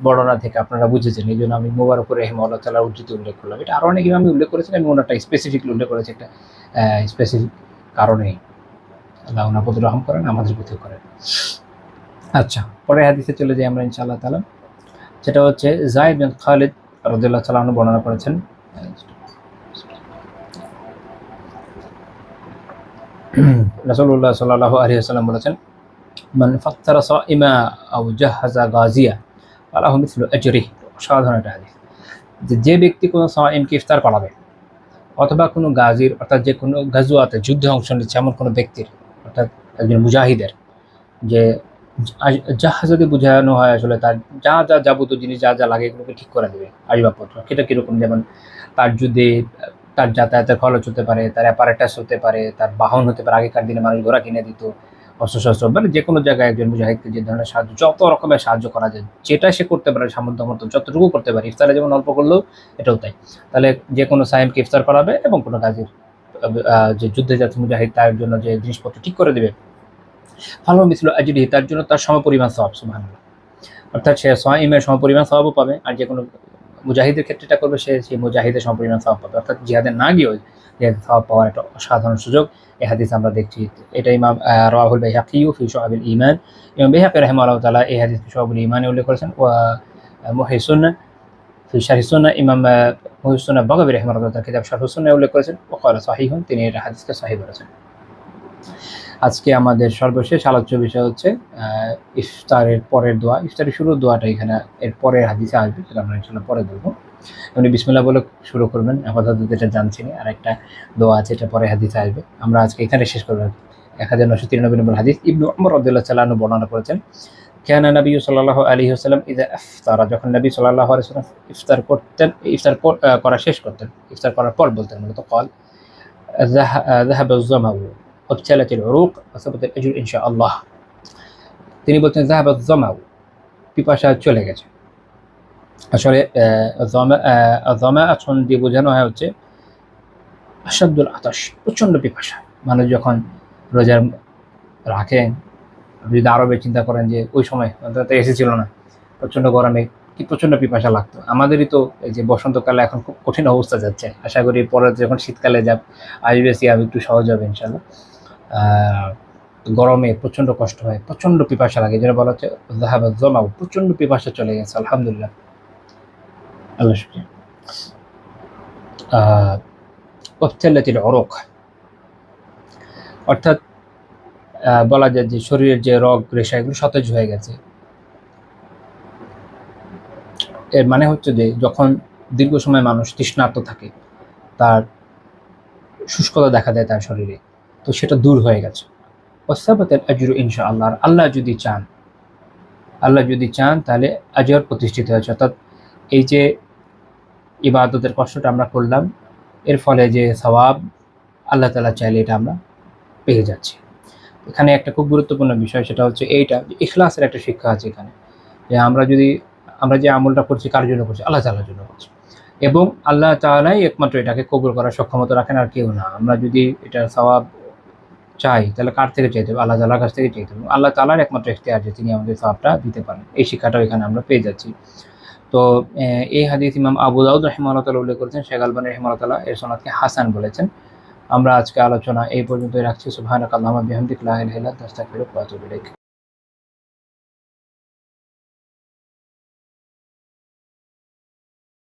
বর্ণনা থেকে আপনারা বুঝেছেন। এই জন্য আমি মুবারক রাহিমাহুল্লাহ তাআলার উদ্ধৃতি উল্লেখ করলাম। এটা আরও অনেক আমি উল্লেখ করেছি, আমি ওনারটা স্পেসিফিকলি উল্লেখ করেছি একটা স্পেসিফিক কারণেই। আল্লাহ ওনার প্রতি রহম করেন, আমাদের প্রতিও করেন। আচ্ছা, পরের হাদিসে চলে যাই আমরা ইনশাআল্লাহ তাআলা, যেটা হচ্ছে যায়েদ বিন খালিদ রাদিয়াল্লাহু তাআলা আনহু বর্ণনা করেছেন। রাসূলুল্লাহ সাল্লাল্লাহু আলাইহি ওয়াসাল্লাম বলেছেন, মান ফাত্তারা সাইমা আও জাহাজা গাজিয়া ফালাহু মিসলু আজরিহি। সাধারণ একটা হাদিস, যে ব্যক্তি কোনো সাইমকে ইফতার করাবে অথবা কোনো গাজীর, অর্থাৎ যে কোনো গাজওয়াতে যুদ্ধে অংশ নিচ্ছে এমন কোনো ব্যক্তির, অর্থাৎ একজন মুজাহিদের, যে জাহাজ যদি বোঝানো হয় আসলে তার যা যাবতীয় জিনিস যা লাগে এগুলোকে ঠিক করে দেবে, আসবাবপত্র। সেটা কীরকম? যেমন তার যদি তার যাতায়াতের খরচ হতে পারে, তার অ্যাপারেটাস হতে পারে, তার বাহন হতে পারে, আগেকার দিনে মানুষ ঘোড়া কিনে দিত, অস্ত্রশস্ত্র, মানে যে কোনো জায়গায় একজন মুজাহিদকে যে ধরনের সাহায্য, যত রকমের সাহায্য করা যায়, যেটা সে করতে পারে সামর্থ্য মতো যতটুকু করতে পারে, ইফতারে যেমন অল্প করলেও এটাও তাই। তাহলে যে কোনো সাইমকে ইফতার করাবে এবং কোনো কাজের যে যুদ্ধে যাচ্ছে মুজাহিদ, তার জন্য যে জিনিসপত্র ঠিক করে দেবে, ভালো মিসলু আজরিহি, তার জন্য তার সমপরিমাণ সওয়াব, সুবহানাল্লাহ। অর্থাৎ সে সাইমের সমপরিমাণ সওয়াবও পাবে, আর যে কোনো মুজাহিদের ক্ষেত্রে এটা করবে সেই মুজাহিদের সমপরিমাণ সওয়াব পাবে। অর্থাৎ জিহাদে না গিয়েও জিহাদের সওয়াব পাওয়ার একটা অসাধারণ সুযোগ এই হাদিস আমরা দেখছি। এটা ইমাম রাওয়াহুল বাইহাকী ফি শুআবিল ঈমান, ইমাম বাইহাকী রাহিমাহুল্লাহ তাআলা এই হাদিসকে শুআবুল ঈমানে উল্লেখ করেছেন। ওয়া মুহিস সুন্নাহ ফি শারহ সুন্নাহ, ইমাম মুহিস সুন্নাহ বাগাবী রাহিমাহুল্লাহ তাআলা কিতাব শারহ সুন্নাহ উল্লেখ করেছেন। ওয়া ক্বালা সাহিহুন, তিনি এই হাদিসকে সহিহ বলেছেন। আজকে আমাদের সর্বশেষ আলোচ্য বিষয় হচ্ছে ইফতারের পরের দোয়া। ইফতারের শুরুর দোয়াটা এখানে এর পরের হাদিসে আসবে, সেটা আমরা ইনশাআল্লাহ পরে বলবো। আপনি বিসমিল্লাহ বলে শুরু করবেন, আপাতত যেটা জানছি না। আর একটা দোয়া আছে, এটা পরে হাদিসে আসবে। আমরা আজকে এখানে শেষ করব। 1993 নম্বর হাদিস, ইবনু উমর রাদিয়াল্লাহু তাআলা আনহু বর্ণনা করেছেন, কানা নবী সাল্লাল্লাহু আলাইহি ওয়াসাল্লাম ইযা আফতারা, যখন নবী সাল্লাল্লাহু আলাইহি ওয়াসাল্লাম ইফতার করতেন, করা শেষ করতেন, ইফতার করার পর বলতেন মূলত, قال ذهب الظمأ وابتلت العروق وثبت الأجر إن شاء الله। তিনি বলতেন ذهب الظمأ, পিপাসা চলে গেছে। আসলে জমা এখন দিয়ে বোঝানো হয় হচ্ছে আসাদুল আতাশ, প্রচণ্ড পিপাসা। মানুষ যখন রোজার রাখেন, যদি আরবে চিন্তা করেন যে ওই সময় অন্তত এসি ছিল না, প্রচণ্ড গরমে কি প্রচণ্ড পিপাসা লাগতো। আমাদেরই তো এই যে বসন্তকালে এখন খুব কঠিন অবস্থা যাচ্ছে, আশা করি পরে যখন শীতকালে আসবে সিয়াম একটু সহজ হবে ইনশাল্লাহ। গরমে প্রচণ্ড কষ্ট হয়, প্রচণ্ড পিপাসা লাগে, যেটা বলা হচ্ছে যাহাবা জমাও, প্রচণ্ড পিপাসা চলে গেছে। আলহামদুলিল্লাহ, আল্লাহ শুকরিয়া। ওয়াবতাল্লাতিল উরুক, অর্থাৎ বলা যায় যে শরীরের যে রগ রেশা এগুলো সতেজ হয়ে গেছে। এর মানে হচ্ছে যে যখন দীর্ঘ সময় মানুষ তৃষ্ণার্ত থাকে, তার শুষ্কতা দেখা দেয় তার শরীরে, তো সেটা দূর হয়ে গেছে। ওয়াসাবাতাল আজরু ইনশাআল্লাহ, আল্লাহ যদি চান তাহলে আজর প্রতিষ্ঠিত হয়েছে। অর্থাৎ এই যে ইবাদতের কষ্টটা আমরা করলাম, এর ফলে যে সওয়াব আল্লাহ তাআলা চাইলে এটা আমরা পেয়ে যাচ্ছি। এখানে একটা খুব গুরুত্বপূর্ণ বিষয়, সেটা হচ্ছে এইটা, ইখলাসের একটা শিক্ষা আছে এখানে, যে আমরা যে আমলটা করছি কার জন্য করছি, আল্লাহ তাআলার জন্য করছি, এবং আল্লাহ তাআলাই একমাত্র এটাকে কবুল করার সক্ষমতা রাখেন, আর কেউ না। আমরা যদি এটা সওয়াব চাই তাহলে কার থেকে চাইতে হবে, আল্লাহ তাআলার কাছ থেকে চাইতে হবে। আল্লাহ তাআলার একমাত্র ইখতিয়ার যে তিনি আমাদের সওয়াবটা দিতে পারেন, এই শিক্ষাটাও এখানে আমরা পেয়ে যাচ্ছি। তো এই হাদিস ইমাম আবু দাউদ রাহিমাহুল্লাহ তাআলা উল্লেখ করেছেন, শেখ আলবানী রাহিমাহুল্লাহ তাআলা এর সনদকে হাসান বলেছেন। আমরা আজকে আলোচনা এই পর্যন্তই রাখছি। সুবহানাকাল্লাহুম্মা বিহামদিকা লা ইলাহা ইল্লা আনতা আস্তাগফিরুকা ওয়া আতুবু ইলাইক।